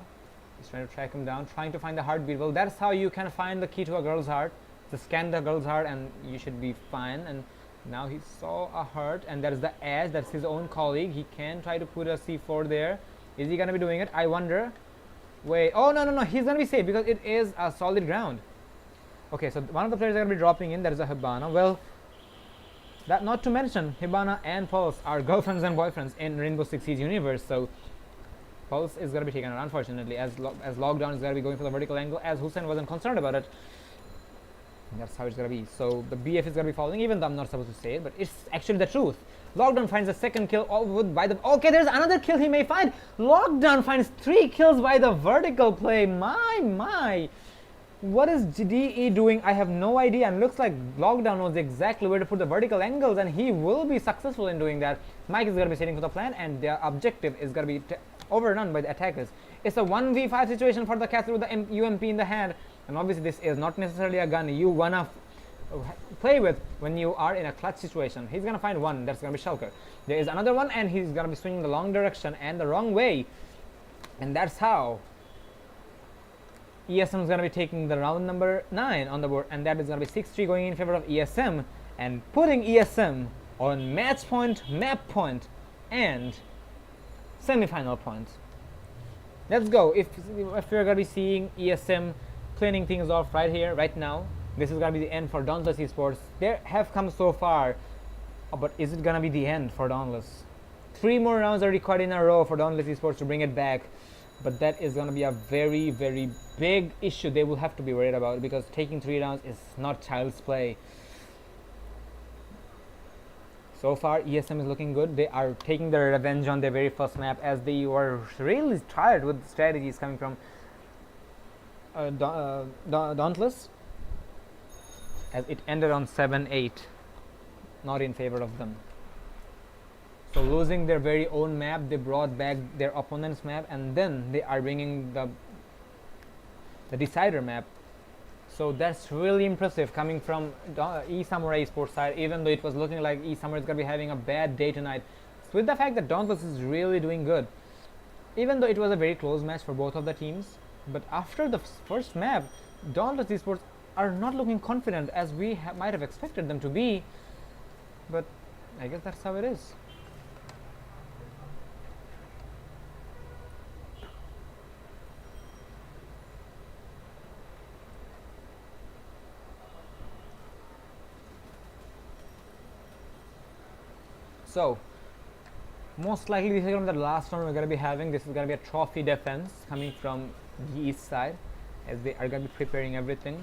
He's trying to track him down, trying to find the heartbeat. Well, that's how you can find the key to a girl's heart. Just scan the girl's heart and you should be fine. And now he saw a heart, and that is the Ash. That's his own colleague. He can try to put a C4 there. Is he gonna be doing it? I wonder. Wait. Oh, no. He's gonna be safe because it is a solid ground. Okay, so one of the players are gonna be dropping in. That is a Hibana. Well, that not to mention, Hibana and Pulse are girlfriends and boyfriends in Rainbow Six Siege universe, so Pulse is going to be taken out, unfortunately, as Lockdown is going to be going for the vertical angle, as Hussein wasn't concerned about it. That's how it's going to be. So the BF is going to be falling, even though I'm not supposed to say it, but it's actually the truth. Lockdown finds a second kill by the... Okay, there's another kill he may find. Lockdown finds 3 kills by the vertical play. My. What is DE doing? I have no idea, and looks like Lockdown knows exactly where to put the vertical angles, and he will be successful in doing that. Mike is going to be sitting for the plan, and their objective is going to be overrun by the attackers. It's a 1v5 situation for the caster with the UMP in the hand, and obviously this is not necessarily a gun you wanna play with when you are in a clutch situation. He's going to find one. That's going to be Shulker. There is another one, and he's going to be swinging the long direction and the wrong way, and that's how ESM is going to be taking the round number 9 on the board, and that is going to be 6-3 going in favor of ESM, and putting ESM on match point, map point, and semi-final point. Let's go. If we're going to be seeing ESM cleaning things off right here, right now, this is going to be the end for Dauntless Esports. They have come so far, but is it going to be the end for Dauntless? 3 more rounds are required in a row for Dauntless Esports to bring it back. But that is going to be a very, very big issue they will have to be worried about, because taking 3 rounds is not child's play. So far, ESM is looking good. They are taking their revenge on their very first map, as they were really tired with strategies coming from Dauntless, as it ended on 7-8, not in favor of them. So losing their very own map, they brought back their opponent's map, and then they are bringing the decider map. So that's really impressive coming from eSamurai Esports side, even though it was looking like eSamurai is going to be having a bad day tonight. So with the fact that Dauntless is really doing good, even though it was a very close match for both of the teams, but after the first map, Dauntless Esports are not looking confident as we might have expected them to be, but I guess that's how it is. So most likely this is going to be the last round we're going to be having. This is going to be a trophy defense coming from the east side, as they are going to be preparing everything.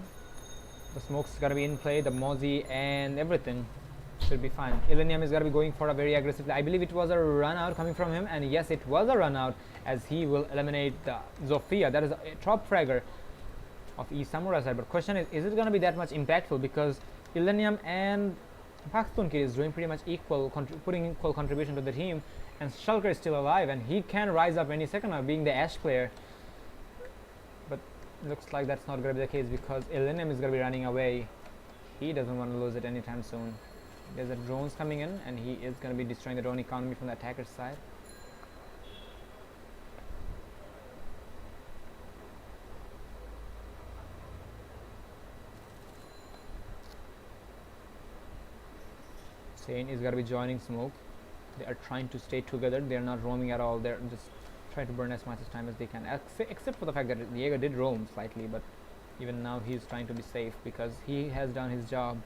The smoke's going to be in play, the Mozzie and everything should be fine. Illenium is going to be going for a very aggressive play. I believe it was a run out coming from him, and yes, it was a run out, as he will eliminate the Zofia. That is a top fragger of eSamurai side. But question is it going to be that much impactful? Because Illenium and Pakhtun Kid is doing pretty much equal, putting equal contribution to the team, and Shulker is still alive, and he can rise up any second now, being the Ash player. But looks like that's not going to be the case, because Illenium is going to be running away. He doesn't want to lose it anytime soon. There's a drones coming in, and he is going to be destroying the drone economy from the attacker's side. Sane is going to be joining smoke. They are trying to stay together. They are not roaming at all. They're just trying to burn as much as time as they can, except for the fact that Jaeger did roam slightly, but even now he's trying to be safe because he has done his job.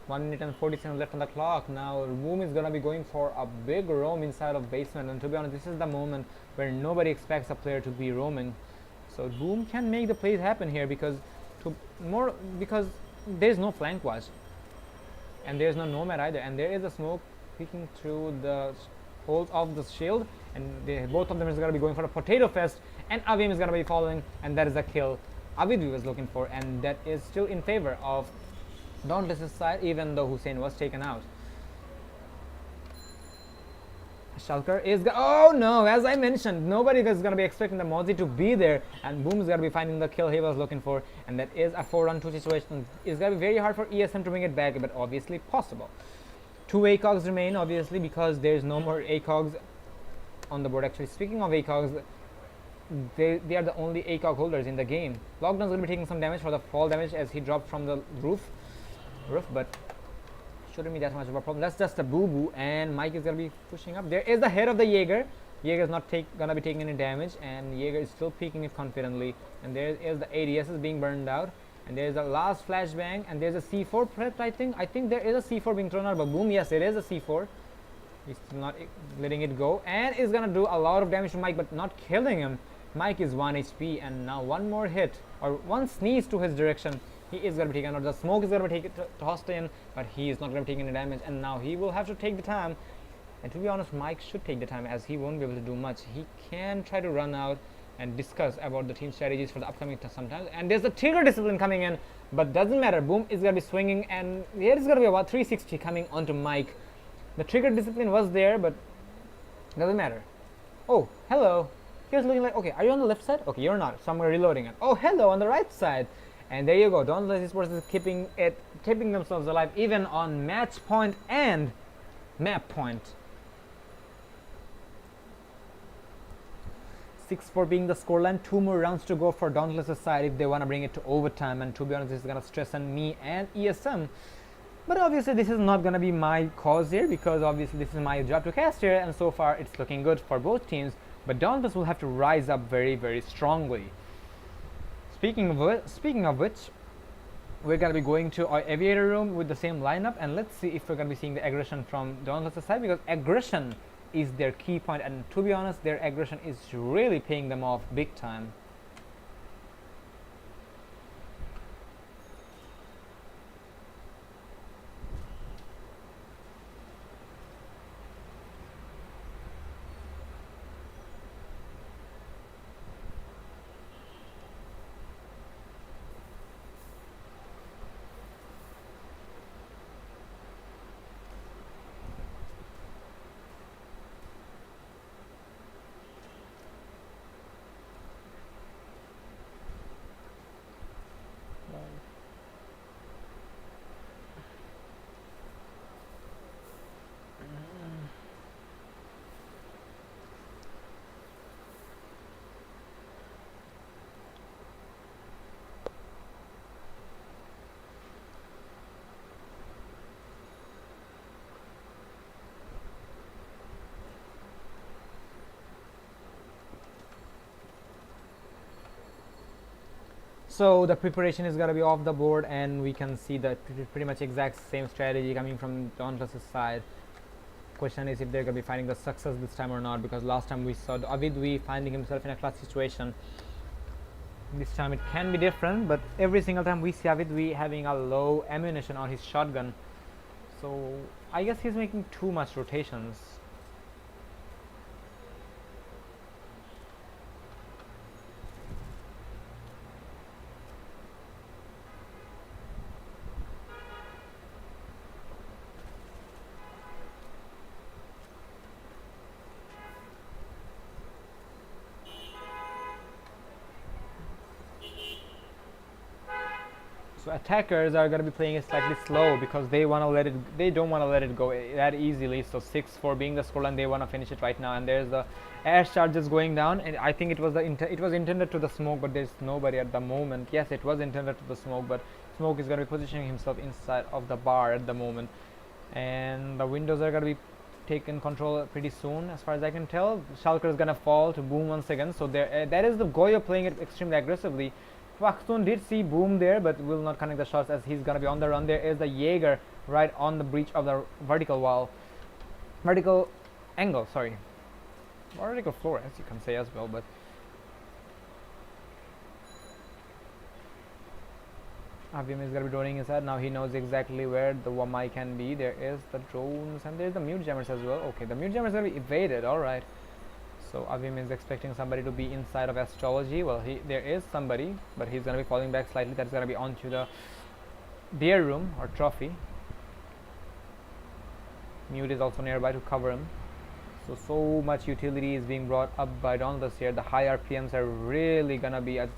1 minute and 40 seconds left on the clock. Now Boom is gonna be going for a big roam inside of basement, and to be honest, this is the moment where nobody expects a player to be roaming. So Boom can make the plays happen here, because there's no flank watch, and there's no nomad either, and there is a smoke peeking through the holes of the shield, and both of them is gonna be going for a potato fest, and Avim is gonna be following, and that is a kill Avidu was looking for, and that is still in favor of Dauntless' side, even though Hussein was taken out. Shulker is oh no, as I mentioned, nobody is going to be expecting the Mozzie to be there, and Boom is going to be finding the kill he was looking for, and that is a 4-on-2 situation. It's going to be very hard for ESM to bring it back, but obviously possible. 2 ACOGs remain, obviously, because there's no more ACOGs on the board. Actually, speaking of ACOGs, they are the only ACOG holders in the game. Lockdown's going to be taking some damage for the fall damage as he dropped from the roof, but shouldn't be that much of a problem. That's just a boo-boo, and Mike is going to be pushing up. There is the head of the Jaeger. Jaeger is not going to be taking any damage, and Jaeger is still peeking it confidently. And there is the ADS is being burned out, and there's a last flashbang, and there's a C4 prepped, I think there is a C4 being thrown out, but Boom, yes, it is a C4. He's still not letting it go, and is going to do a lot of damage to Mike, but not killing him. Mike is 1 HP, and now one more hit, or one sneeze to his direction, he is going to be taken out. The smoke is going to be taken to Hostain, but he is not going to be taking any damage, and now he will have to take the time. And to be honest, Mike should take the time, as he won't be able to do much. He can try to run out and discuss about the team strategies for the upcoming sometimes. And there's a trigger discipline coming in, but doesn't matter. Boom is going to be swinging, and there is going to be about 360 coming onto Mike. The trigger discipline was there, but doesn't matter. Oh, hello. He was looking like, okay, are you on the left side? Okay, you're not, so I'm reloading it. Oh, hello, on the right side. And there you go. Dauntless Esports is keeping themselves alive even on match point and map point. 6-4 being the scoreline. 2 more rounds to go for Dauntless' side if they want to bring it to overtime. And to be honest, this is going to stress on me and ESM. But obviously, this is not going to be my cause here, because obviously this is my job to cast here. And so far, it's looking good for both teams. But Dauntless will have to rise up very, very strongly. Speaking of which, we're going to be going to our aviator room with the same lineup, and let's see if we're going to be seeing the aggression from Dauntless' side, because aggression is their key point, and to be honest, their aggression is really paying them off big time. So the preparation is going to be off the board, and we can see that pretty much exact same strategy coming from Dauntless' side. Question is if they're gonna be finding the success this time or not, because last time we saw Avidwi finding himself in a clutch situation. This time it can be different, but every single time we see Avidwi having a low ammunition on his shotgun, so I guess he's making too much rotations. So attackers are going to be playing it slightly slow because they want to let it. They don't want to let it go that easily. So 6-4 being the scoreline, they want to finish it right now. And there's the air charges going down. And I think it was it was intended to the smoke, but there's nobody at the moment. Yes, it was intended to the smoke, but smoke is going to be positioning himself inside of the bar at the moment. And the windows are going to be taken control pretty soon, as far as I can tell. Schalker is going to fall to Boom once again. So there, that is the Goyo playing it extremely aggressively. Pakistan did see Boom there, but will not connect the shots as he's gonna be on the run. There is the Jaeger right on the breach of the vertical wall, vertical angle. Sorry, vertical floor, as you can say as well. But Avim is gonna be droning his head now. He knows exactly where the Wamai can be. There is the drones and there's the mute jammers as well. Okay, the mute jammers are gonna be evaded. All right. So Avim is expecting somebody to be inside of astrology. Well, there is somebody, but he's going to be falling back slightly. That's going to be onto the beer room or trophy. Mute is also nearby to cover him. So much utility is being brought up by Dauntless here. The high RPMs are really going to be a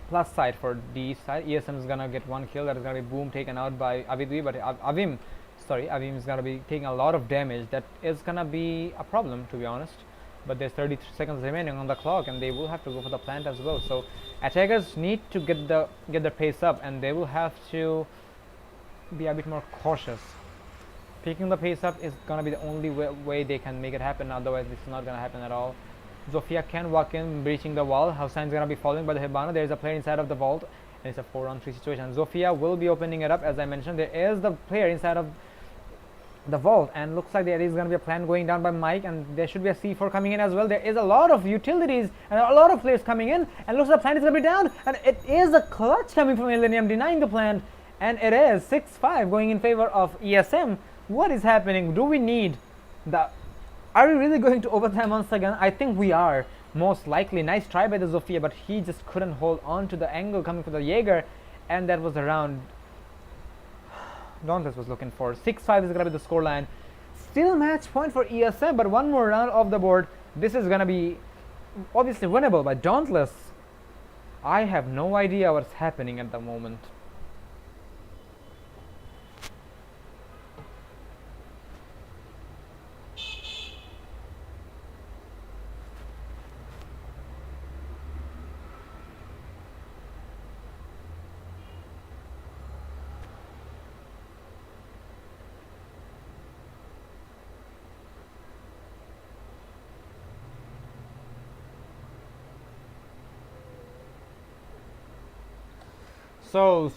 plus side for the side. ESM is going to get one kill. That is going to be Boom taken out by Avidwi, but Avim is gonna be taking a lot of damage. That is gonna be a problem, to be honest. But there's 30 seconds remaining on the clock, and they will have to go for the plant as well. So attackers need to get their pace up, and they will have to be a bit more cautious. Picking the pace up is gonna be the only way they can make it happen. Otherwise, this is not gonna happen at all. Zofia can walk in, breaching the wall. Hossain's gonna be falling by the Hibana. There is a player inside of the vault, and it's a 4-on-3 situation. Zofia will be opening it up, as I mentioned. There is the player inside of the vault, and looks like there is going to be a plan going down by Mike, and there should be a C4 coming in as well. There is a lot of utilities and a lot of players coming in, and looks like the plant is going to be down, and it is a clutch coming from Millennium denying the plant, and it is 6-5 going in favor of ESM. What is happening? Do we need the... Are we really going to overtime once again? I think we are, most likely. Nice try by the Zofia, but he just couldn't hold on to the angle coming from the Jaeger, and that was the round Dauntless was looking for. 6-5 is going to be the scoreline. Still match point for ESM, but one more round off the board. This is going to be obviously winnable by Dauntless. I have no idea what's happening at the moment.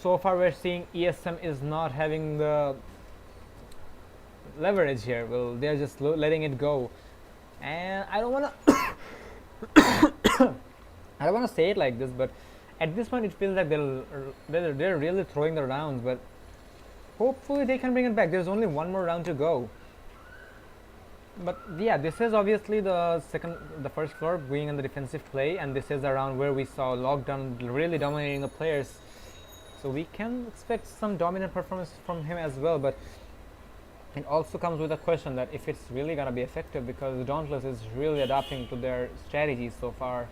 So far we're seeing ESM is not having the leverage here. Well, they're just letting it go, and I don't want to I don't want to say it like this, but at this point it feels like they're really throwing the rounds, but hopefully they can bring it back. There's only one more round to go. But yeah, this is obviously the first floor being in the defensive play, and this is a round where we saw Lockdown really dominating the players. So we can expect some dominant performance from him as well, but it also comes with a question that if it's really gonna be effective, because Dauntless is really adapting to their strategies so far.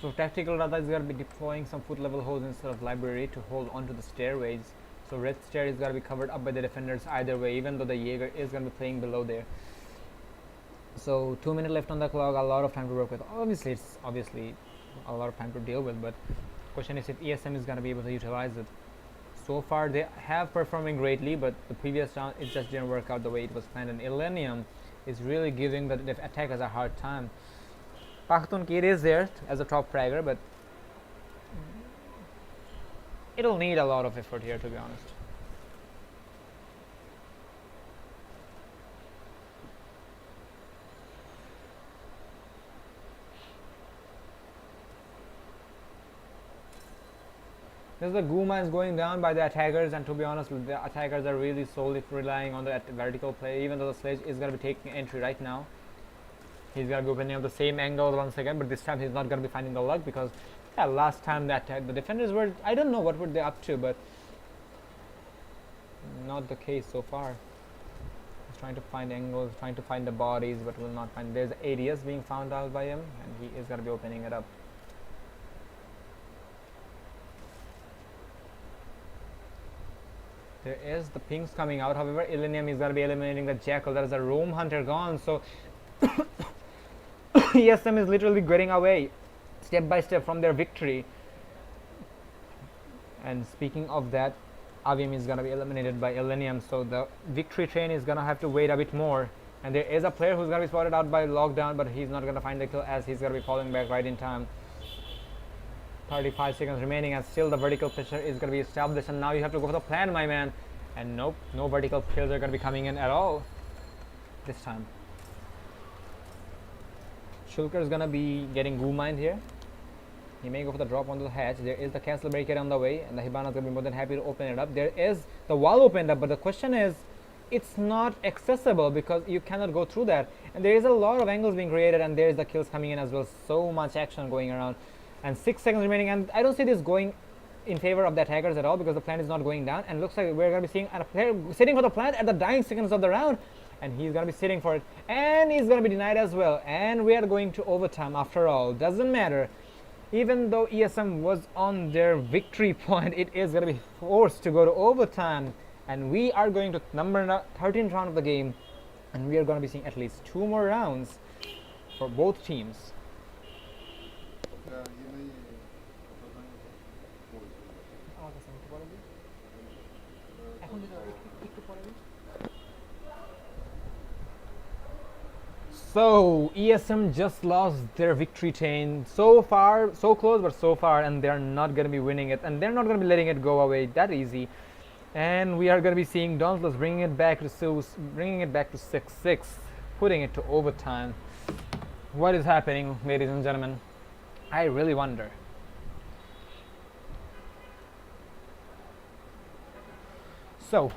So Tactical Radha is gonna be deploying some foot level holes instead of library to hold onto the stairways. So red stair is gonna be covered up by the defenders either way, even though the Jaeger is gonna be playing below there. So 2 minutes left on the clock, a lot of time to work with. Obviously, it's a lot of time to deal with, but question is if ESM is gonna be able to utilize it. So far, they have performing greatly, but the previous round it just didn't work out the way it was planned. And Illenium is really giving the attackers a hard time. Pakhtun Kid is there as a top fragger, but it'll need a lot of effort here, to be honest. There's the Guma is going down by the attackers, and to be honest, the attackers are really solely relying on the vertical play, even though the Sledge is going to be taking entry right now. He's going to be opening up the same angle once again, but this time he's not going to be finding the luck because last time that the defenders were, I don't know what were they up to, but not the case so far. He's trying to find angles, trying to find the bodies, but will not find. There's ADS being found out by him, and he is going to be opening it up. There is the pings coming out. However, Illenium is going to be eliminating the Jackal. There is a Roam Hunter gone. So ESM is literally getting away step by step from their victory. And speaking of that, Avim is going to be eliminated by Illenium. So the victory train is going to have to wait a bit more. And there is a player who's going to be spotted out by Lockdown, but he's not going to find the kill as he's going to be falling back right in time. 35 seconds remaining, and still the vertical pressure is going to be established, and now you have to go for the plan, my man. And nope, no vertical kills are going to be coming in at all this time. Shulker is going to be getting Goo-mined here. He may go for the drop onto the hatch. There is the castle barricade on the way, and the Hibana is going to be more than happy to open it up. There is the wall opened up, but the question is, it's not accessible because you cannot go through that. And there is a lot of angles being created, and there is the kills coming in as well. So much action going around. And 6 seconds remaining, and I don't see this going in favor of the attackers at all because the plant is not going down, and looks like we're going to be seeing a player sitting for the plant at the dying seconds of the round, and he's going to be sitting for it, and he's going to be denied as well. And we are going to overtime after all. Doesn't matter, even though ESM was on their victory point, it is going to be forced to go to overtime, and we are going to number 13th round of the game, and we are going to be seeing at least 2 more rounds for both teams. So ESM just lost their victory chain. So far, so close, but so far, and they're not going to be winning it, and they're not going to be letting it go away that easy. And we are going to be seeing Dauntless bringing it back to 6-6, putting it to overtime. What is happening, ladies and gentlemen? I really wonder. So,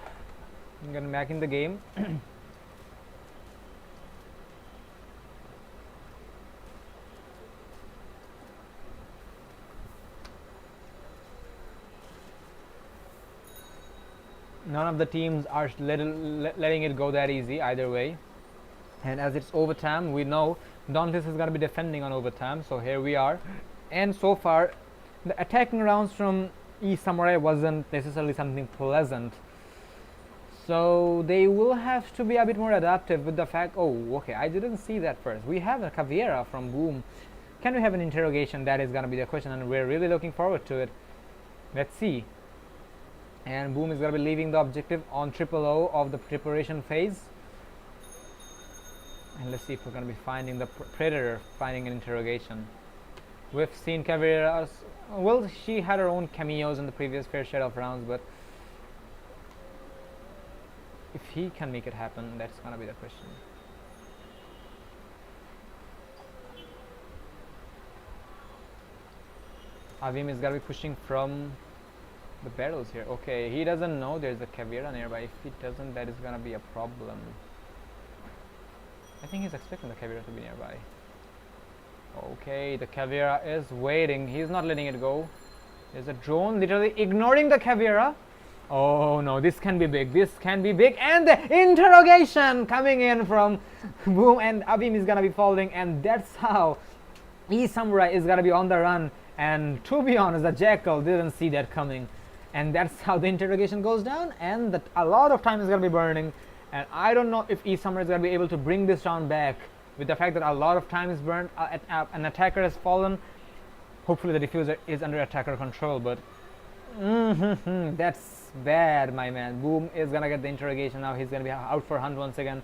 I'm getting back in the game. None of the teams are letting it go that easy either way. And as it's overtime, we know Dauntless is going to be defending on overtime. So here we are. And so far, the attacking rounds from eSamurai wasn't necessarily something pleasant. So they will have to be a bit more adaptive with the fact, oh, okay, I didn't see that first. We have a Caveira from Boom. Can we have an interrogation? That is going to be the question, and we're really looking forward to it. Let's see. And Boom is going to be leaving the objective on 000 of the preparation phase. And let's see if we're going to be finding the Predator, finding an interrogation. We've seen Caveira's, well, she had her own cameos in the previous fair share of rounds, but if he can make it happen, that's going to be the question. Avim is going to be pushing from the barrels here. Okay, he doesn't know there's a Caveira nearby. If he doesn't, that is going to be a problem. I think he's expecting the Caveira to be nearby. Okay, the Caveira is waiting. He's not letting it go. There's a drone literally ignoring the Caveira. Oh no, this can be big. This can be big. And the interrogation coming in from Boom, and Avim is gonna be falling, and that's how eSamurai is gonna be on the run, and to be honest, the Jackal didn't see that coming, and that's how the interrogation goes down, and that a lot of time is gonna be burning, and I don't know if eSamurai is gonna be able to bring this round back with the fact that a lot of time is burned, an attacker has fallen. Hopefully the diffuser is under attacker control, but that's bad, my man. Boom is gonna get the interrogation now. He's gonna be out for hunt once again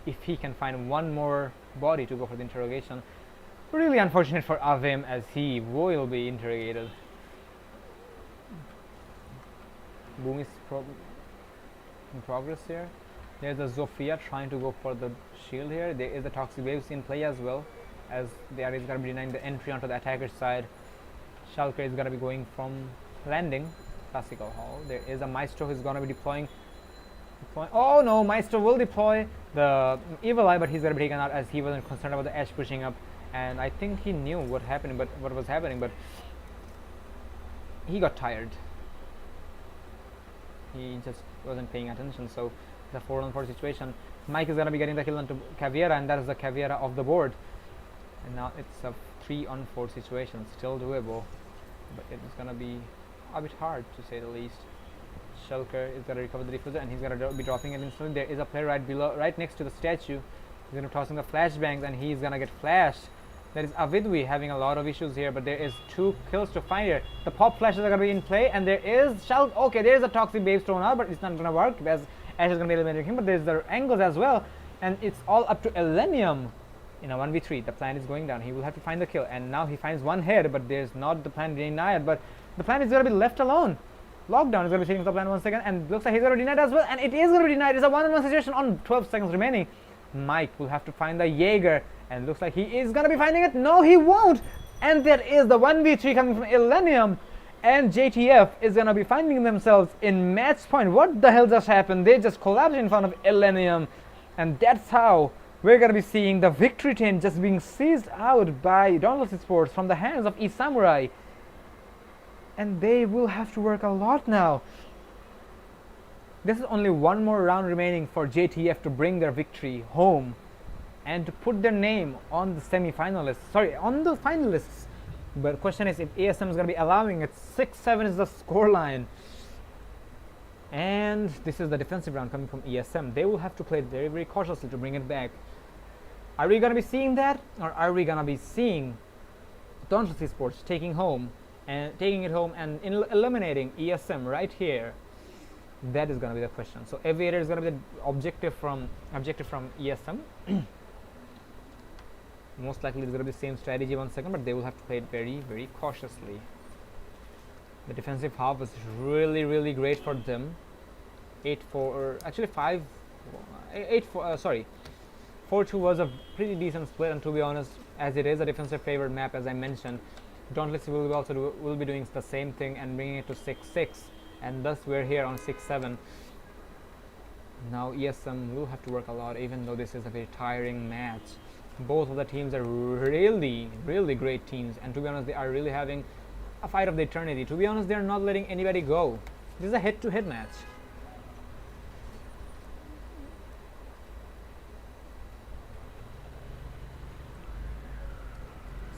if he can find one more body to go for the interrogation. Really unfortunate for Avim, as he will be interrogated. Boom is in progress here. There's a Zofia trying to go for the shield here. There is a Toxic Waves in play as well, as there is going to be denying the entry onto the attacker's side. Shulker is going to be going from landing, classical hall. There is a Maestro who's going to be deploying. Oh no, Maestro will deploy the Evil Eye, but he's going to be taken out as he wasn't concerned about the Ash pushing up. And I think he knew what was happening, but he got tired. He just wasn't paying attention. So the 4-on-4 situation. Mike is gonna be getting the kill onto Caveira, and that is the Caveira off the board. And now it's a 3-on-4 situation, still doable, but it's gonna be a bit hard to say the least. Shulker is gonna recover the diffuser, and he's gonna be dropping it instantly. There is a player right next to the statue. He's gonna be tossing the flashbangs, and he's gonna get flashed. There is Avidwi having a lot of issues here, but there is 2 kills to find here. The pop flashes are gonna be in play, and there is okay, there is a Toxic Wave thrown out, but it's not gonna work as Ash is gonna be eliminating him. But there's the angles as well, and it's all up to Elenium in a 1v3. The plan is going down. He will have to find the kill, and now he finds one head, but there's not the plan denied. But the plan is gonna be left alone. Lockdown is gonna be taking the plan once again, and looks like he's gonna be denied as well, and it is gonna be denied. It's a 1-on-1 situation on 12 seconds remaining. Mike will have to find the Jaeger, and looks like he is gonna be finding it. No, he won't. And there is the 1v3 coming from Elenium, and JTF is gonna be finding themselves in match point. What the hell just happened? They just collapsed in front of Elenium, and that's how we're gonna be seeing the victory chain just being seized out by Dauntless Esports from the hands of eSamurai, and they will have to work a lot now. This is only one more round remaining for JTF to bring their victory home and to put their name on the on the finalists. But the question is if ASM is going to be allowing it. 6-7 is the scoreline. And this is the defensive round coming from ESM. They will have to play it very, very cautiously to bring it back. Are we going to be seeing that? Or are we going to be seeing Dauntless Esports taking it home and eliminating ESM right here? That is going to be the question. So Aviator is going to be the objective from ESM. Most likely it's going to be the same strategy once again, but they will have to play it very, very cautiously. The defensive half was really, really great for them. 4-2 was a pretty decent split, and to be honest, as it is a defensive favored map, as I mentioned, Dauntless will be doing the same thing and bringing it to 6-6. And thus we're here on 6-7. Now ESM will have to work a lot, even though this is a very tiring match. Both of the teams are really, really great teams, and to be honest, they are really having a fight of the eternity. To be honest, they're not letting anybody go. This is a head-to-head match.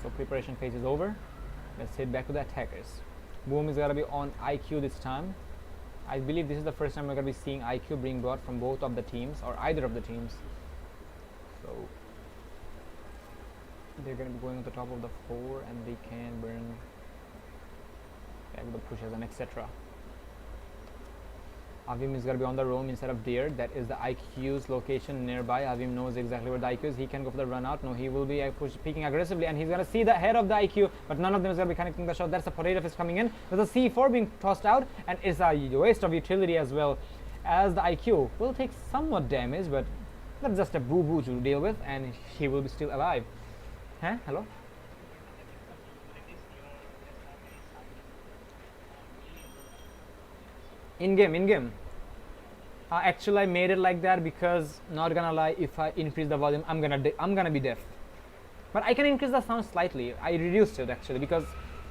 So preparation phase is over. Let's head back to the attackers. Boom is gonna be on IQ this time. I believe this is the first time we're gonna be seeing IQ being brought from both of the teams, or either of the teams. So they're gonna be going on the top of the 4, and they can burn back the pushes and etc. Avim is gonna be on the roam instead of there. That is the IQ's location nearby. Avim knows exactly where the IQ is. He can go for the run out. No, he will be peeking aggressively, and he's gonna see the head of the IQ, but none of them is gonna be connecting the shot. That's the potato fist coming in. There's a C4 being tossed out, and it's a waste of utility as well, as the IQ will take somewhat damage, but that's just a boo-boo to deal with, and he will be still alive. Huh? Hello? In-game. Actually, I made it like that because, not gonna lie, if I increase the volume, I'm gonna be deaf. But I can increase the sound slightly. I reduced it actually because,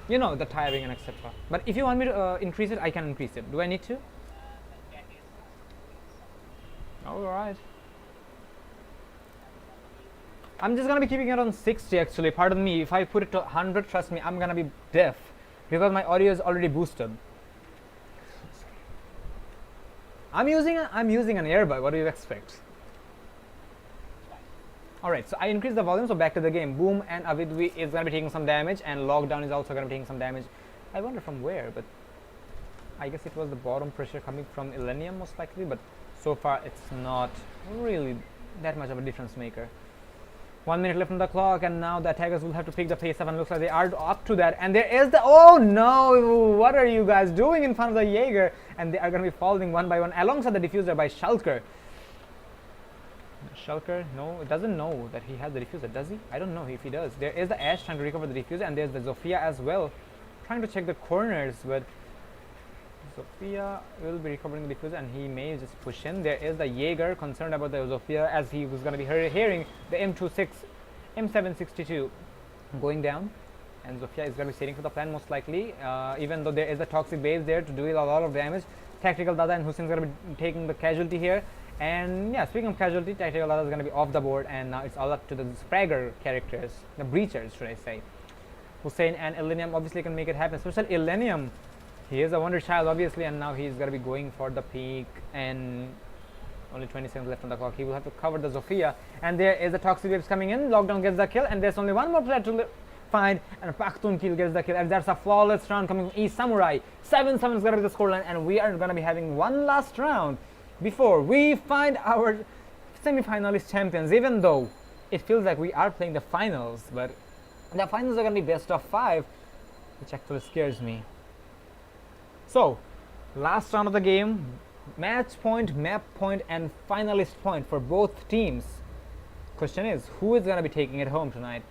you know, the tiring and etc. But if you want me to increase it, I can increase it. Do I need to? All right. I'm just gonna be keeping it on 60 actually, pardon me. If I put it to 100, trust me, I'm gonna be deaf because my audio is already boosted. I'm using an earbud, what do you expect? Alright, so I increased the volume, so back to the game. Boom and Avidwi is gonna be taking some damage, and Lockdown is also gonna be taking some damage. I wonder from where, but I guess it was the bottom pressure coming from Illenium most likely, but so far it's not really that much of a difference maker. 1 minute left on the clock, and now the attackers will have to pick the pace up, and looks like they are up to that. And there is the, oh no, what are you guys doing in front of the Jaeger? And they are going to be falling one by one alongside the diffuser by Shulker. Shulker, no, it doesn't know that he has the diffuser, does he? I don't know if he does. There is the Ashe trying to recover the diffuser, and there's the Zofia as well, trying to check the corners, but Zofia will be recovering the diffuser, and he may just push in. There is the Jaeger concerned about the Zofia, as he was going to be hearing the M762 going down, and Zofia is going to be sitting for the plan most likely, even though there is a toxic base there to do a lot of damage. Tactical Dada and Hussein is going to be taking the casualty here, and yeah, speaking of casualty, Tactical Dada is going to be off the board, and now it's all up to the Spragger characters, the Breachers should I say. Hussein and Illenium obviously can make it happen, especially Illenium. He is a wonder child obviously, and now he's going to be going for the peak, and only 20 seconds left on the clock. He will have to cover the Zofia, and there is a toxic waves coming in. Lockdown gets the kill, and there's only one more player to find, and Pakhtun kill gets the kill, and that's a flawless round coming from eSamurai. 7-7 is going to be the scoreline, and we are going to be having one last round before we find our semi-finalist champions, even though it feels like we are playing the finals, but the finals are going to be best of 5, which actually scares me. So, last round of the game, match point, map point, and finalist point for both teams. Question is, who is going to be taking it home tonight?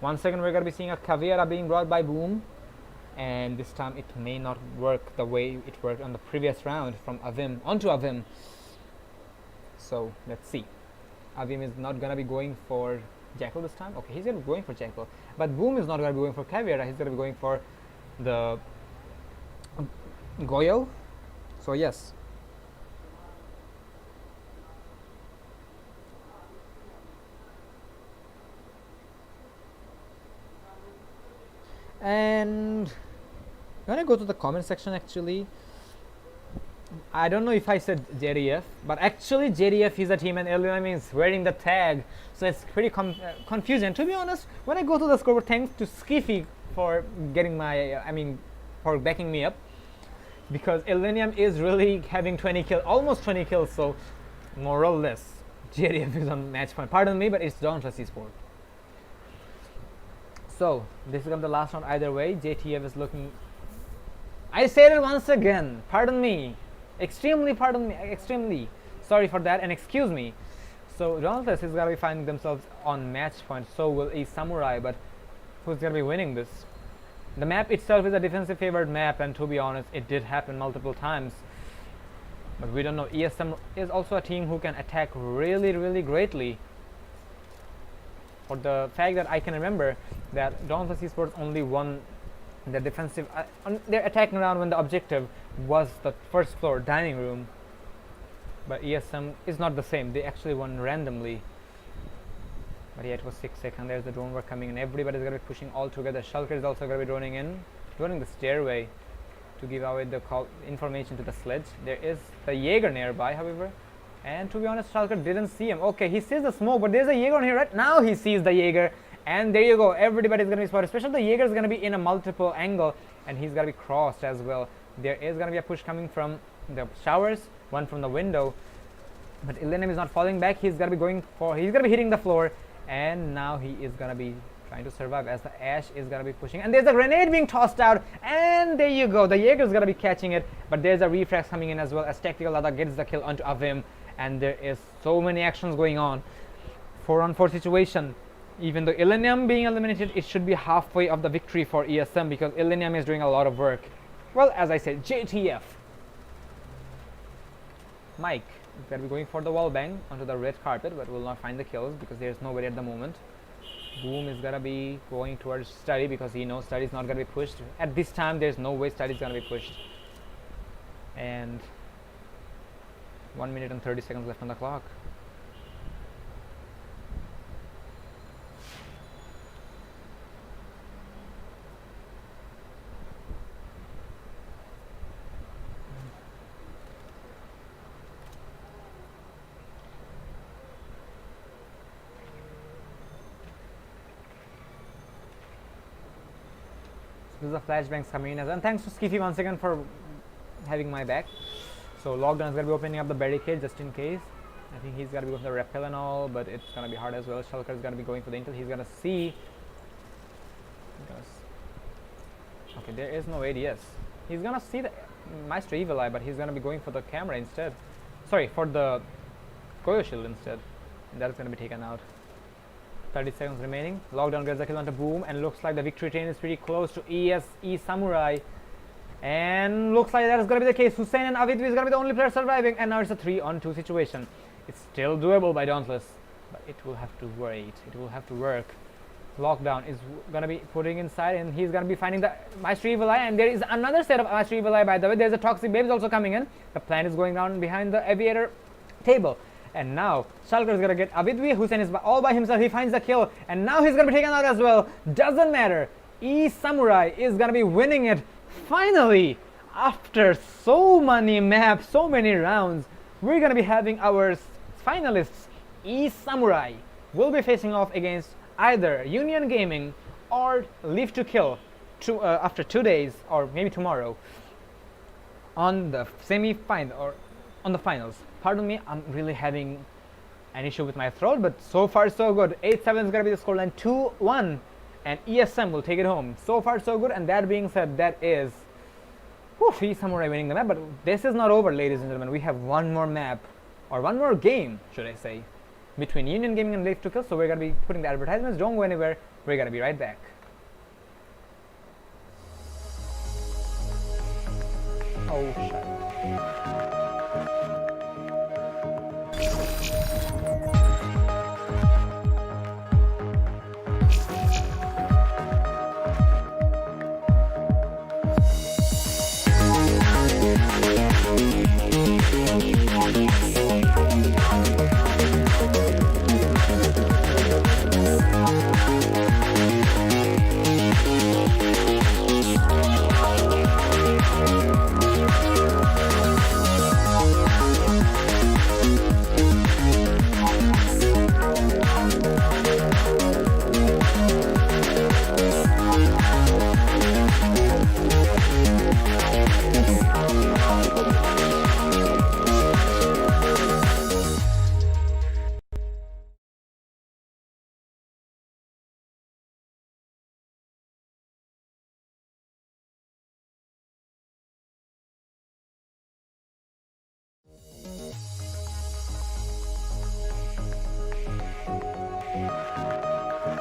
1 second, we're going to be seeing a Caveira being brought by Boom, and this time it may not work the way it worked on the previous round from Avim onto Avim. So, let's see. Avim is not going to be going for Jackal this time. Okay, he's going to be going for Jackal, but Boom is not going to be going for Caveira. He's going to be going for the Goyo. So yes, and when I go to the comment section, actually I don't know if I said JDF, but actually JDF is a team and Illenium is wearing the tag, so it's pretty confusing. To be honest, when I go to the scoreboard, thanks to Skiffy for getting my for backing me up, because Illenium is really having 20 kills, almost 20 kills, so more or less JDF is on match point. Pardon me, but it's Dauntless Esports. So this is going to be the last round either way. JTF is looking, I said it once again, pardon me, extremely sorry for that, and excuse me. So Dauntless is going to be finding themselves on match point, so will eSamurai, but who's going to be winning this? The map itself is a defensive favored map, and to be honest, it did happen multiple times. But we don't know. ESM is also a team who can attack really greatly. For the fact that I can remember that Dauntless Esports only won the defensive, their attacking round when the objective was the first floor dining room. But ESM is not the same. They actually won randomly. But yeah, it was 6 seconds. There's the drone work coming in. Everybody's going to be pushing all together. Shulker is also going to be droning the stairway to give away the information to the sledge. There is the Jaeger nearby, however. And to be honest, Shulker didn't see him. Okay, he sees the smoke, but there's a Jaeger on here right now. He sees the Jaeger. And there you go. Everybody's going to be spotted. Especially the Jaeger is going to be in a multiple angle. And he's going to be crossed as well. There is going to be a push coming from the showers. One from the window. But Illenium is not falling back. He's going to be hitting the floor. And now he is going to be trying to survive as the Ashe is going to be pushing. And there's a grenade being tossed out. And there you go. The Jaeger is going to be catching it. But there's a refrax coming in as well as Tactical Dada gets the kill onto Avim. And there is so many actions going on. 4-on-4 situation. Even though Illenium being eliminated, it should be halfway of the victory for ESM because Illenium is doing a lot of work. Well, as I said, JTF. Mike is going to be going for the wall bang onto the red carpet, but will not find the kills because there's nobody at the moment. Boom is going to be going towards Study because he knows Study is not going to be pushed. At this time, there's no way Study is going to be pushed. And 1 minute and 30 seconds left on the clock. There's a flashbangs coming in as well. And thanks to Skiffy once again for having my back. So Lockdown is going to be opening up the barricade just in case. I think he's got to be going for the rappel and all, but it's going to be hard as well. Shulker is going to be going for the intel. He's going to see. Okay, there is no ADS. He's going to see the Maestro Evil Eye, but he's going to be going for the camera instead. Sorry, for the Koyo Shield instead. And that's going to be taken out. 30 seconds remaining. Lockdown gets the kill onto Boom, and looks like the victory train is pretty close to eSamurai. And looks like that is going to be the case. Hussein and Avidvi is going to be the only player surviving, and now it's a 3-on-2 situation. It's still doable by Dauntless, but it will have to wait. It will have to work. Lockdown is going to be putting inside, and he's going to be finding the Maestro Evil Eye, and there is another set of Maestro Evil Eye, by the way. There's a Toxic Babes also coming in. The plan is going down behind the Aviator table. And now Shulker is going to get Avidvi. Hussein is all by himself. He finds the kill, and now he's going to be taken out as well. Doesn't matter. eSamurai is going to be winning it. Finally, after so many maps, so many rounds, we're going to be having our finalists. eSamurai will be facing off against either Union Gaming or Live to Kill after 2 days, or maybe tomorrow, on the semi-final or on the finals. Pardon me, I'm really having an issue with my throat, but so far so good. 8-7 is going to be the scoreline. 2-1, and ESM will take it home. So far so good. And that being said, that is eSamurai winning the map. But this is not over, ladies and gentlemen. We have one more map, or one more game, should I say, between Union Gaming and Live to Kill. So we're going to be putting the advertisements. Don't go anywhere. We're going to be right back. Oh shit.